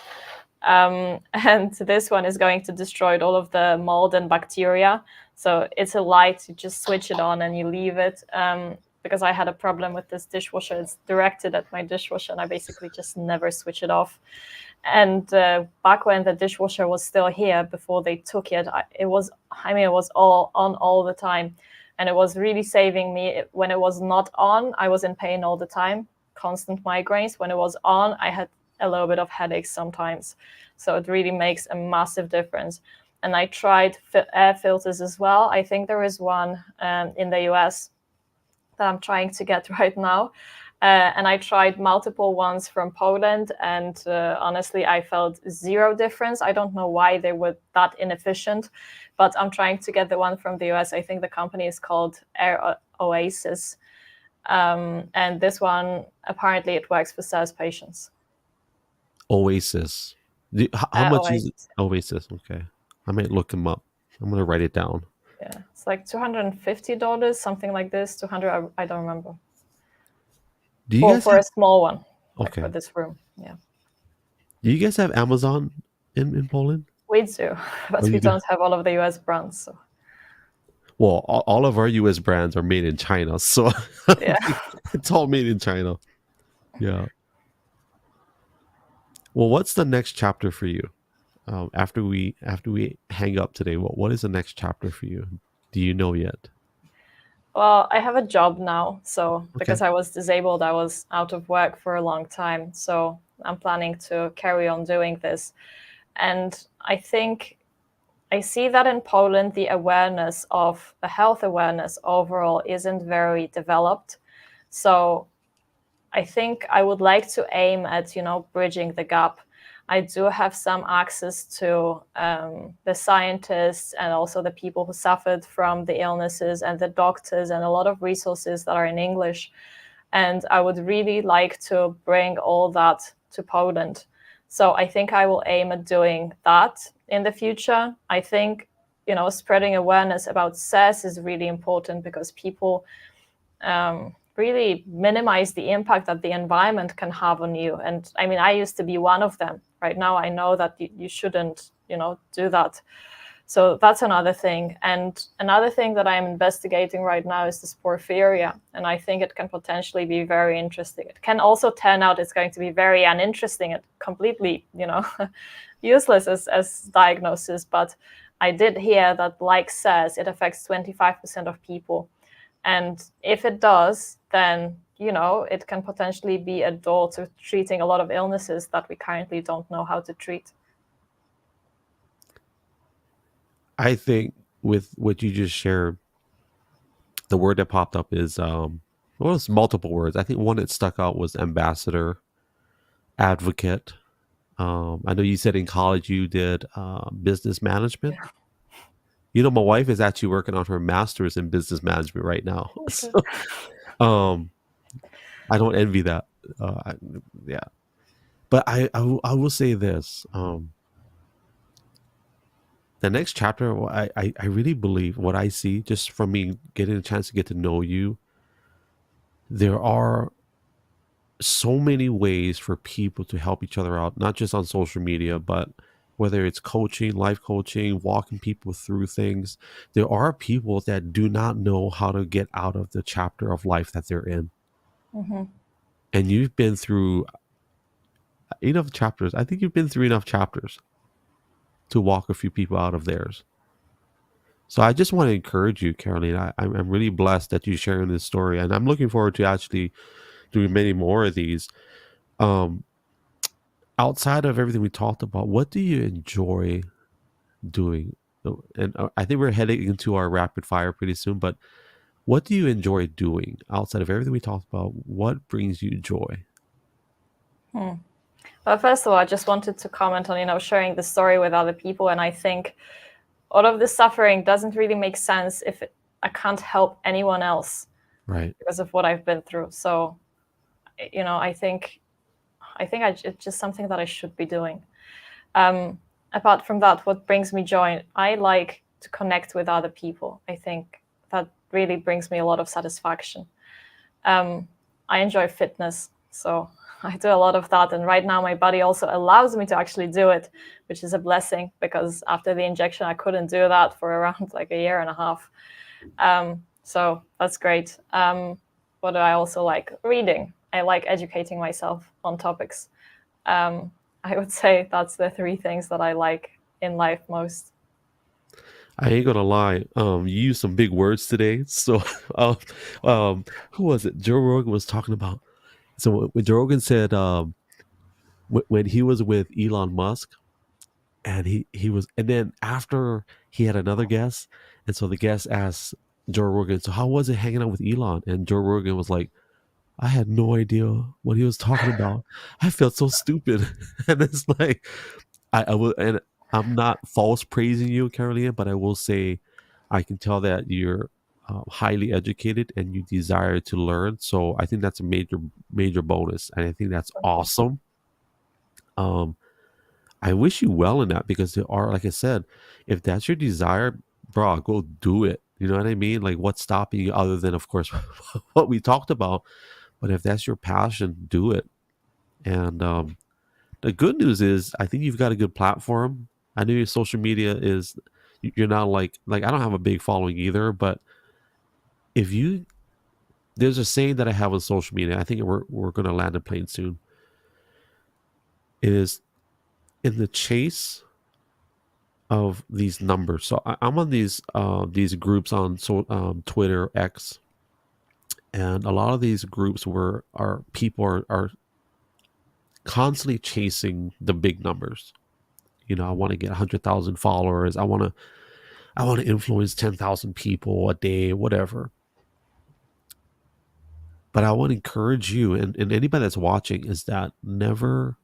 And this one is going to destroy all of the mold and bacteria. So it's a light, you just switch it on and you leave it. Because I had a problem with this dishwasher. It's directed at my dishwasher, and I basically just never switch it off. And back when the dishwasher was still here, before they took it, it was all on all the time, and it was really saving me. When it was not on, I was in pain all the time, constant migraines. When it was on, I had a little bit of headaches sometimes. So it really makes a massive difference. And I tried air filters as well. I think there is one in the US that I'm trying to get right now. And I tried multiple ones from Poland, and honestly, I felt zero difference. I don't know why they were that inefficient, but I'm trying to get the one from the US. I think the company is called Air Oasis. And this one, apparently, it works for SARS patients. Oasis. How much is it? Oasis. Oasis? Okay, I might look them up. I'm gonna write it down. Yeah, it's like $250, something like this. 200, I don't remember. Do you guys For have? a small one, like for Okay. this room. Yeah. Do you guys have Amazon in Poland? We do, Oh, but we you do. don't have all of the US brands. So Well, all of our U.S. brands are made in China, so yeah. it's all made in China. Yeah. Well, what's the next chapter for you? After we hang up today, what is the next chapter for you? Do you know yet? Well, I have a job now. So Okay. because I was disabled, I was out of work for a long time. So I'm planning to carry on doing this. And I think I see that in Poland, the awareness of the health awareness overall isn't very developed. So I think I would like to aim at, bridging the gap. I do have some access to the scientists and also the people who suffered from the illnesses and the doctors and a lot of resources that are in English. And I would really like to bring all that to Poland. So I think I will aim at doing that in the future. I think, spreading awareness about SES is really important because people really minimize the impact that the environment can have on you. And I mean, I used to be one of them. Right now, I know that you shouldn't, do that. So that's another thing. And another thing that I'm investigating right now is this porphyria. And I think it can potentially be very interesting. It can also turn out it's going to be very uninteresting and completely, useless as diagnosis. But I did hear that, like says, it affects 25% of people. And if it does, then it can potentially be a door to treating a lot of illnesses that we currently don't know how to treat. I think with what you just shared, the word that popped up is well, it's multiple words. I think one that stuck out was ambassador, advocate. I know you said in college you did business management. My wife is actually working on her master's in business management right now. Okay. So, um, I don't envy that. Yeah, but I will say this: the next chapter, I really believe what I see just from me getting a chance to get to know you. There are so many ways for people to help each other out, not just on social media, but whether it's coaching, life coaching, walking people through things. There are people that do not know how to get out of the chapter of life that they're in. Mm-hmm. And you've been through enough chapters. I think you've been through enough chapters to walk a few people out of theirs. So I just want to encourage you, Caroline. I'm really blessed that you're sharing this story, and I'm looking forward to actually doing many more of these. Um, Outside of everything we talked about, what do you enjoy doing? And I think we're heading into our rapid fire pretty soon, but what do you enjoy doing outside of everything we talked about? What brings you joy? Hmm. Well, first of all, I just wanted to comment on, sharing the story with other people. And I think all of this suffering doesn't really make sense if I can't help anyone else Right. because of what I've been through. So, I think it's just something that I should be doing. Um, Apart from that, what brings me joy? I like to connect with other people. I think that really brings me a lot of satisfaction. Um, I enjoy fitness, so I do a lot of that. And right now, my body also allows me to actually do it, which is a blessing because after the injection, I couldn't do that for around like a year and a half. So that's great. What do I also like? Reading. I like educating myself on topics. Um, I would say that's the three things that I like in life most. I ain't gonna lie. You used some big words today. So, um, who was it? Joe Rogan was talking about. So when Joe Rogan said, when he was with Elon Musk, and he was, and then after he had another guest, and so the guest asked Joe Rogan, "So how was it hanging out with Elon?" And Joe Rogan was like, "I had no idea what he was talking about. I felt so stupid." And it's like, I will, and I'm not false praising you, Carolina, but I will say I can tell that you're highly educated and you desire to learn. So I think that's a major bonus, and I think that's awesome. Um, I wish you well in that because there are, like I said, if that's your desire, bro, go do it. You know what I mean? Like, what's stopping you other than, of course, what we talked about? But if that's your passion, do it. And the good news is, I think you've got a good platform. I know your social media is, you're not like I don't have a big following either, but if you, there's a saying that I have on social media. I think we're going to land a plane soon. Is in the chase of these numbers. So I'm on these groups on Twitter X, and a lot of these groups where our people are constantly chasing the big numbers. You know, I want to get 100,000 followers. I want to influence 10,000 people a day, whatever. But I want to encourage you and anybody that's watching is that never.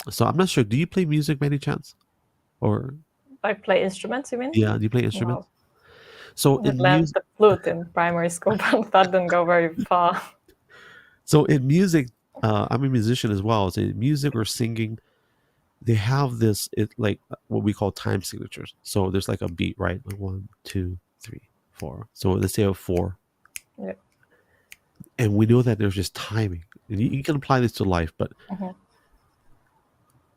So I'm not sure. Do you play music by any chance? Or I play instruments, you mean? yeah, do you play Wow. instruments? So I in learned music, the flute in primary school, but that didn't go very far. I'm a musician as well. So in music or singing, they have this it like what we call time signatures. So there's like a beat, right? Like 1, 2, 3, 4. So let's say a 4, Yeah. and we know that there's just timing. And you can apply this to life, but Mhm.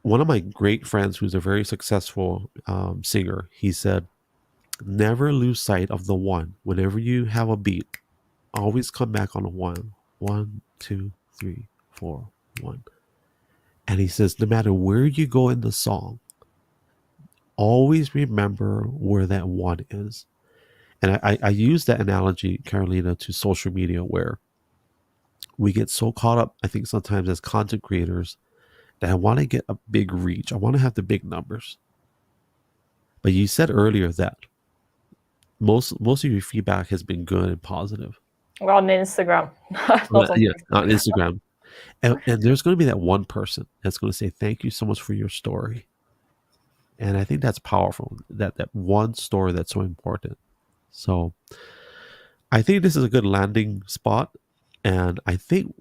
one of my great friends who's a very successful singer, he said, never lose sight of the one. Whenever you have a beat, always come back on a one. 1, 2, 3, 4, 1. And he says, no matter where you go in the song, always remember where that one is. And I use that analogy, Carolina, to social media where we get so caught up, I think sometimes as content creators, that I want to get a big reach. I want to have the big numbers. But you said earlier that most of your feedback has been good and positive. Well, on Instagram, Well, not on yeah, on Facebook. Instagram. And there's going to be that one person that's going to say, thank you so much for your story. And I think that's powerful. That one story that's so important. So I think this is a good landing spot. And I think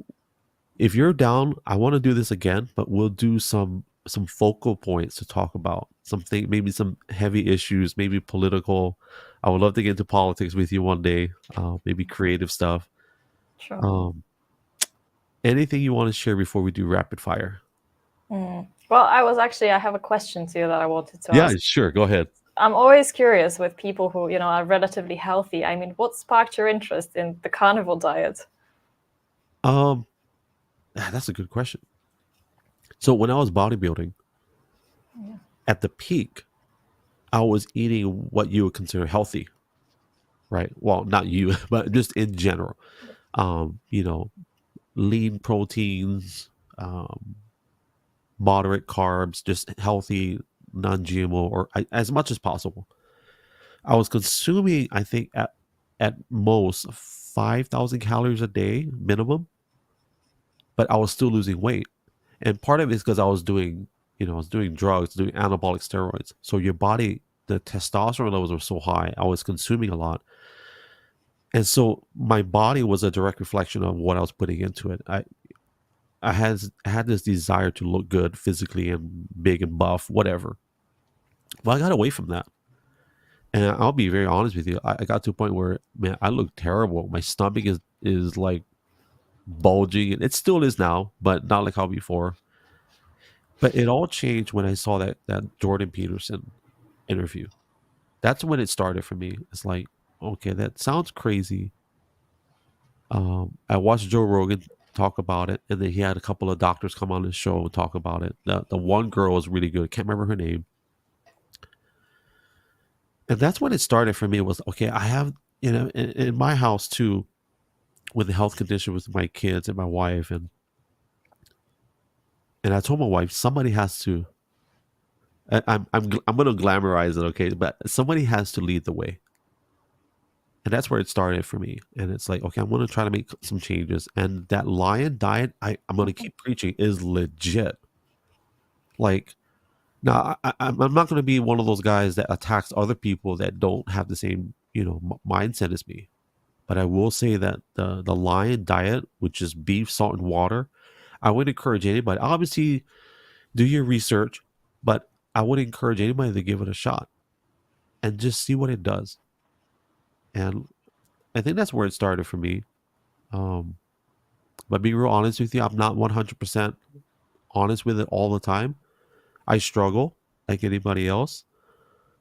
if you're down, I want to do this again, but we'll do some focal points to talk about something, maybe some heavy issues, maybe political. I would love to get into politics with you one day, maybe creative stuff. Sure. Um, Anything you want to share before we do rapid fire? Well, I have a question to you that I wanted to Yeah, ask. sure. Go ahead. I'm always curious with people who, are relatively healthy. I mean, what sparked your interest in the carnivore diet? Um, that's a good question. So when I was bodybuilding Yeah. at the peak, I was eating what you would consider healthy, right? Well, not you, but just in general. You know, lean proteins, moderate carbs, just healthy, non-GMO, or as much as possible. I was consuming, I think, at most 5,000 calories a day minimum, but I was still losing weight. And part of it is because I was doing, I was doing drugs, doing anabolic steroids. So your body, the testosterone levels were so high. I was consuming a lot, and so my body was a direct reflection of what I was putting into it. I had this desire to look good physically and big and buff, whatever. But I got away from that. And I'll be very honest with you. I got to a point where, man, I look terrible. My stomach is like bulging, and it still is now, but not like how before. But it all changed when I saw that Jordan Peterson interview. That's when it started for me. It's like, okay, that sounds crazy. I watched Joe Rogan talk about it, and then he had a couple of doctors come on his show and talk about it. The one girl was really good. I can't remember her name. And that's when it started for me. Was okay. I have, in my house too, with the health condition with my kids and my wife, and I told my wife somebody has to. I'm going to glamorize it, okay, but somebody has to lead the way, and that's where it started for me. And it's like, okay, I'm going to try to make some changes, and that lion diet, I'm going to keep preaching, is legit. Like, now, I'm not going to be one of those guys that attacks other people that don't have the same, mindset as me. But I will say that the lion diet, which is beef, salt, and water, I would encourage anybody. Obviously, do your research, but I would encourage anybody to give it a shot and just see what it does. And I think that's where it started for me. Um, but being real honest with you, I'm not 100% honest with it all the time. I struggle like anybody else.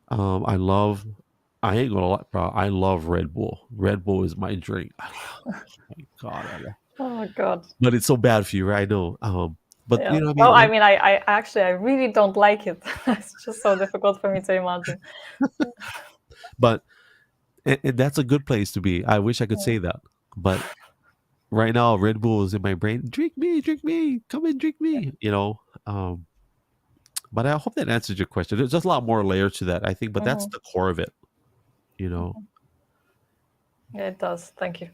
I love. I ain't gonna lie, bro. I love Red Bull. Red Bull is my drink. My God, I love. Oh my god. But it's so bad for you, right? I know. But Yeah. what I Well, mean. I mean, I actually I really don't like it. It's just so difficult for me to imagine. But and that's a good place to be. I wish I could say that, but right now, Red Bull is in my brain. Drink me, come and drink me. But I hope that answers your question. There's just a lot more layers to that, I think, but that's Hmm. the core of it. You know. Yeah, it does. Thank you.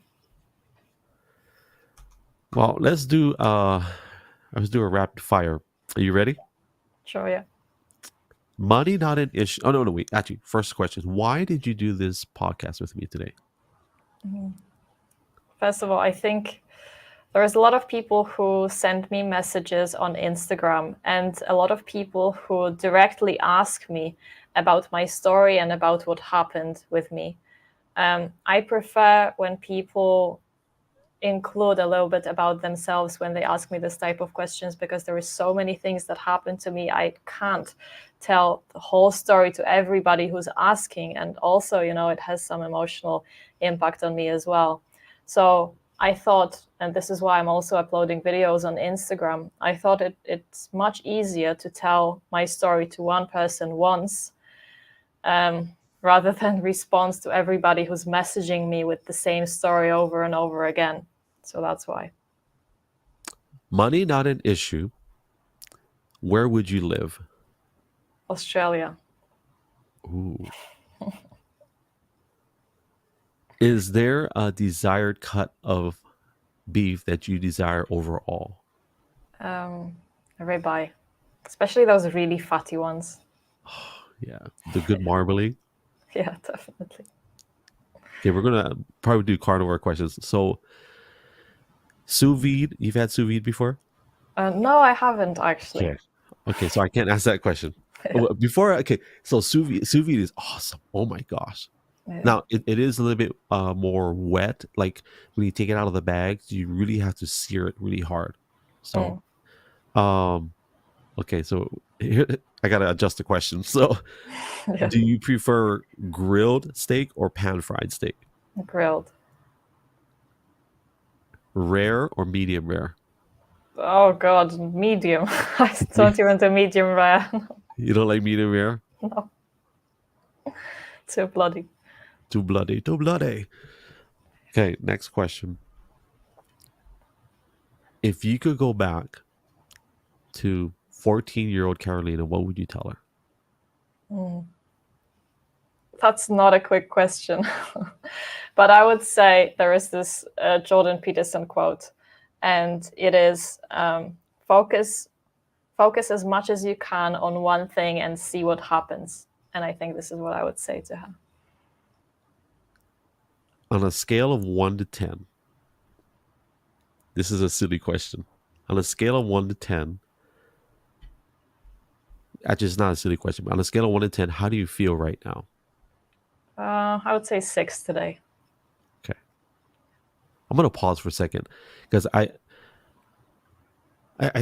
Well, let's do a rapid fire. Are you ready? Sure. Yeah. Money not an issue. Oh no, wait. Actually, first question: why did you do this podcast with me today? First of all, I think there's a lot of people who send me messages on Instagram and a lot of people who directly ask me about my story and about what happened with me. I prefer when people include a little bit about themselves when they ask me this type of questions, because there is so many things that happen to me. I can't tell the whole story to everybody who's asking, and also, it has some emotional impact on me as well. So I thought, and this is why I'm also uploading videos on Instagram, I thought it's much easier to tell my story to one person once, rather than respond to everybody who's messaging me with the same story over and over again. So that's why. Money not an issue. Where would you live? Australia. Ooh. Is there a desired cut of beef that you desire overall? A ribeye, especially those really fatty ones. Yeah, the good marbling. Yeah, definitely. Okay, we're gonna probably do carnivore questions. So, sous vide. You've had sous vide before? No, I haven't actually. Okay. Okay, so I can't ask that question. Yeah. Before, okay, so sous vide is awesome. Oh my gosh. Yeah. Now it is a little bit more wet. Like when you take it out of the bag, you really have to sear it really hard. So, Mm. um, okay, so here, I gotta adjust the question. So, Yeah. do you prefer grilled steak or pan fried steak? Grilled. Rare or medium rare? Oh god, medium. I don't even do medium rare. You don't like medium rare? No. Too bloody. Too bloody, too bloody. Okay, next question. If you could go back to 14-year-old Karolina, what would you tell her? Mm. That's not a quick question. But I would say there is this Jordan Peterson quote, and it is focus as much as you can on one thing and see what happens. And I think this is what I would say to her. On a scale of 1 to 10, this is a silly question. On a scale of 1 to 10, actually, it's not a silly question, but on a scale of 1 to 10, how do you feel right now? I would say 6 today. Okay. I'm going to pause for a second because I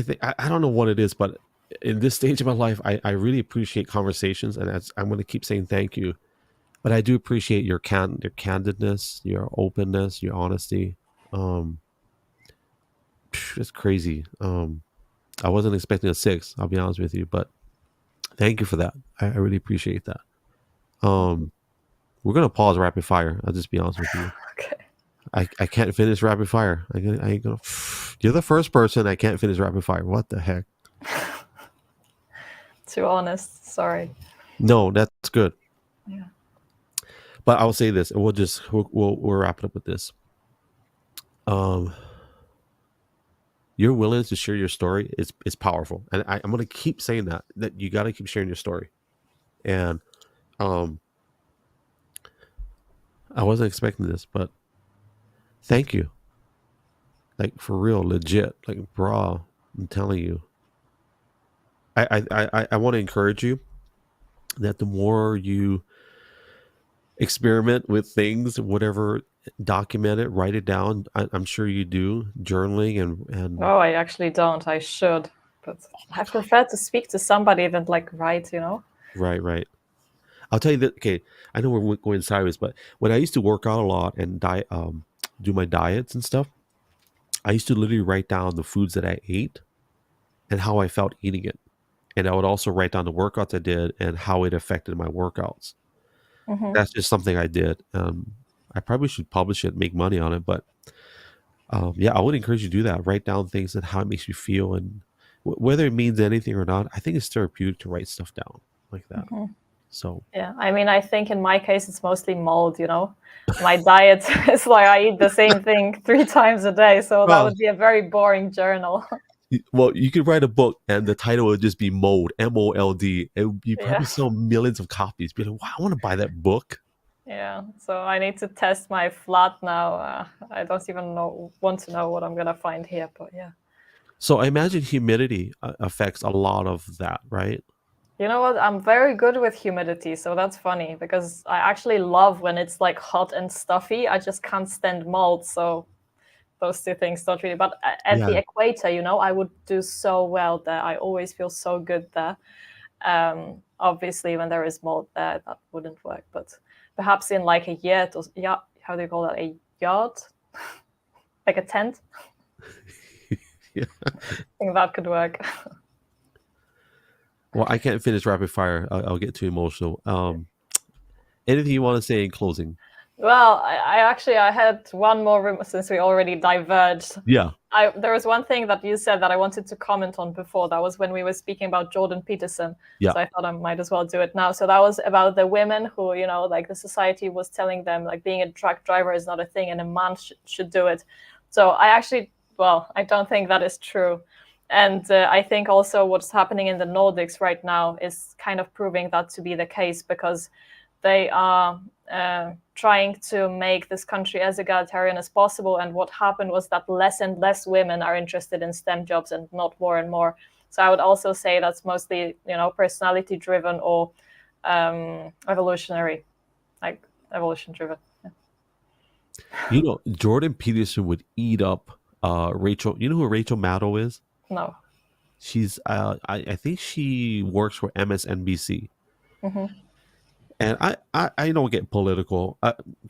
think I don't know what it is, but in this stage of my life, I really appreciate conversations, and I'm going to keep saying thank you. But I do appreciate your candidness, your openness, your honesty. It's crazy. I wasn't expecting a 6. I'll be honest with you, but thank you for that. I really appreciate that. We're gonna pause rapid fire. I'll just be honest with you. Okay. I can't finish rapid fire. I ain't gonna. You're the first person I can't finish rapid fire. What the heck? Too honest. Sorry. No, that's good. Yeah. But I'll say this, and we'll wrap it up with this. Your willingness to share your story is powerful, and I'm gonna keep saying that you got to keep sharing your story. And I wasn't expecting this, but thank you. Like for real, legit, like bra. I'm telling you. I want to encourage you that the more you experiment with things, whatever, document it, write it down. I'm sure you do journaling and. Oh, I actually don't. I should, but I prefer to speak to somebody than like write. Right. I'll tell you that. Okay, I know we're going sideways, but when I used to work out a lot and do my diets and stuff, I used to literally write down the foods that I ate and how I felt eating it. And I would also write down the workouts I did and how it affected my workouts. Mm-hmm. That's just something I did. I probably should publish it, make money on it, but yeah, I would encourage you to do that. Write down things and how it makes you feel, and whether it means anything or not. I think it's therapeutic to write stuff down like that. Mm-hmm. So yeah, I mean, I think in my case it's mostly mold. My diet is like I eat the same thing 3 times a day, so that would be a very boring journal. Well, you could write a book and the title would just be Mold, MOLD. It would be probably sell millions of copies. Be like, wow, I want to buy that book. Yeah, so I need to test my flat now. I don't even want to know what I'm gonna find here, but yeah. So I imagine humidity affects a lot of that, right? You know what? I'm very good with humidity, so that's funny because I actually love when it's like hot and stuffy. I just can't stand mold, so those 2 things don't really. But at the equator, I would do so well there. I always feel so good there. Obviously, when there is mold there, that wouldn't work. But perhaps in like a yurt, how do you call that? A yard, like a tent. Yeah. I think that could work. Well, I can't finish rapid fire. I'll get too emotional. Anything you want to say in closing? Well, I had one more since we already diverged. Yeah. There was one thing that you said that I wanted to comment on before. That was when we were speaking about Jordan Peterson. Yeah. So I thought I might as well do it now. So that was about the women who, like the society was telling them like being a truck driver is not a thing and a man should do it. So I don't think that is true. And I think also what's happening in the Nordics right now is kind of proving that to be the case because they are trying to make this country as egalitarian as possible. And what happened was that less and less women are interested in STEM jobs and not more and more. So I would also say that's mostly, personality driven or evolutionary, like evolution driven. Yeah. Jordan Peterson would eat up Rachel. You know who Rachel Maddow is? No. She's I think she works for MSNBC. Mm-hmm. And I don't get political.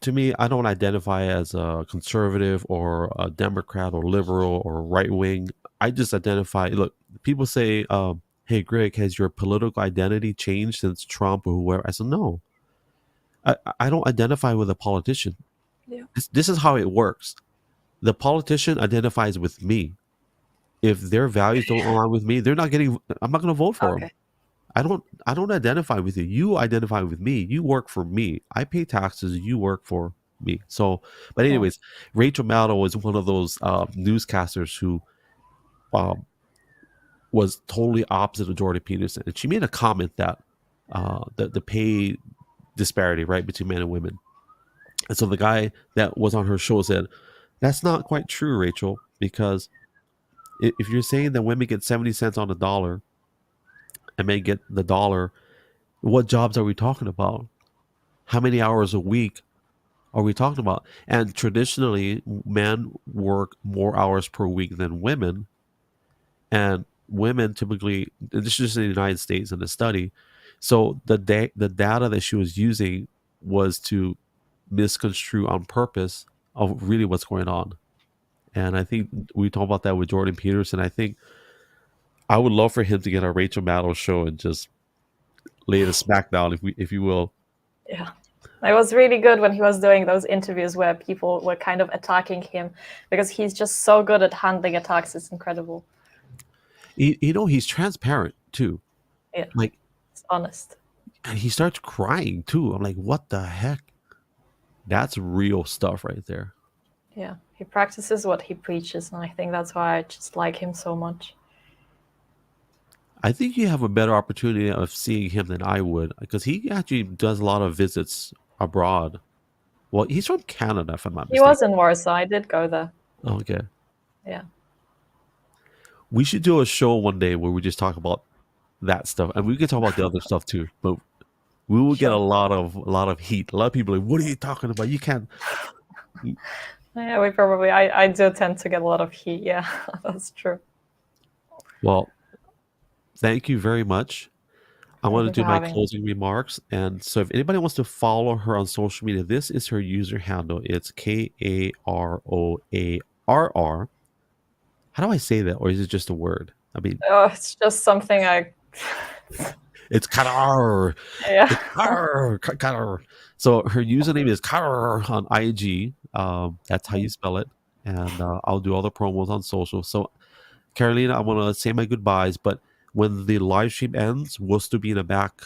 To me, I don't identify as a conservative or a Democrat or liberal or right wing. I just identify. Look, people say, "Hey, Greg, has your political identity changed since Trump or whoever?" I said, "No. I don't identify with a politician. Yeah. This is how it works. The politician identifies with me. If their values don't align with me, they're not getting. I'm not going to vote for them. Okay. I don't identify with you. You identify with me. You work for me. I pay taxes. You work for me. So, but Yeah. anyways, Rachel Maddow is one of those newscasters who um, was totally opposite of Jordan Peterson, and she made a comment that the pay disparity right between men and women. And so the guy that was on her show said, "That's not quite true, Rachel, because if you're saying that women get 70 cents on the dollar and men get the dollar, what jobs are we talking about? How many hours a week are we talking about?" And traditionally, men work more hours per week than women, and women typically. This is just in the United States in the study. So the data that she was using was to misconstrue on purpose of really what's going on. And I think we talk about that with Jordan Peterson. I think I would love for him to get a Rachel Maddow show and just lay the smackdown, if you will. Yeah. It was really good when he was doing those interviews where people were kind of attacking him because he's just so good at handling attacks. It's incredible. He's transparent too. Yeah. Like, It's honest. and he starts crying too. I'm like, what the heck? That's real stuff right there. Yeah. He practices what he preaches, and I think that's why I just like him so much. I think you have a better opportunity of seeing him than I would because he actually does a lot of visits abroad. Well, he's from Canada, if I'm not He was mistaken. in Warsaw. I did go there. Okay. Yeah. We should do a show one day where we just talk about that stuff, and we can talk about the other stuff too. But we will get Sure. a lot of heat. A lot of people are like, "What are you talking about? You can't." Yeah, we probably. I do tend to get a lot of heat. Yeah, that's true. Well, thank you very much. I Thank want to you for do my having me. closing remarks. And so if anybody wants to follow her on social media, this is her user handle. It's Karoarr. How do I say that? Or is it just a word? I mean, Oh, it's just something I. it's Karar. Yeah. It's Karar. So her username is Karar on IG. That's how you spell it. And I'll do all the promos on social. So Karolina, I want to say my goodbyes, but when the live stream ends, we'll still be in a back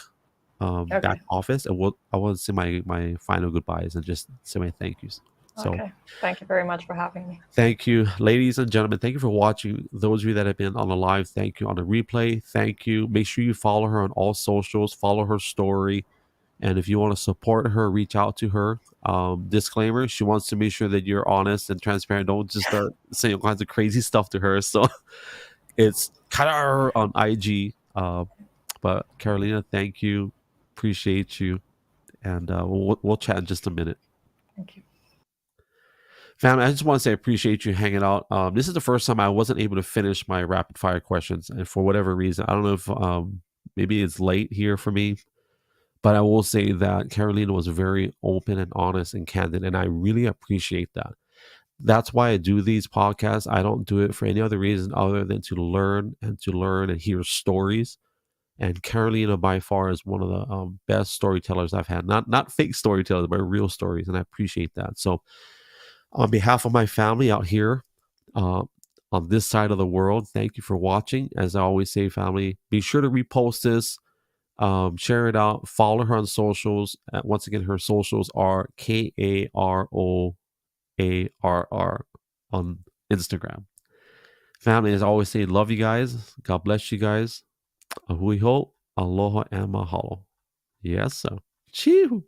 Okay. office, and I want to say my final goodbyes and just say my thank yous. So Okay. Thank you very much for having me. thank you, ladies and gentlemen. Thank you for watching. Those of you that have been on the live, thank you. On the replay, thank you. Make sure you follow her on all socials, follow her story, and if you want to support her, reach out to her. Disclaimer: she wants to make sure that you're honest and transparent. Don't just start saying all kinds of crazy stuff to her. So it's Kadar on IG. But Karolina, thank you. Appreciate you. And we'll chat in just a minute. Thank you. Family, I just want to say I appreciate you hanging out. This is the first time I wasn't able to finish my rapid fire questions. And for whatever reason, I don't know if maybe it's late here for me, but I will say that Carolina was very open and honest and candid. And I really appreciate that. That's why I do these podcasts. I don't do it for any other reason other than to learn and hear stories. And Carolina, by far, is one of the best storytellers I've had. Not fake storytellers, but real stories, and I appreciate that. So, on behalf of my family out here uh, on this side of the world, thank you for watching. As I always say, family, be sure to repost this, share it out, follow her on socials. Once again, her socials are Karoarr on Instagram. Family, as I always say, love you guys. God bless you guys. Ahui ho, aloha, and mahalo. Yes, sir. Chew.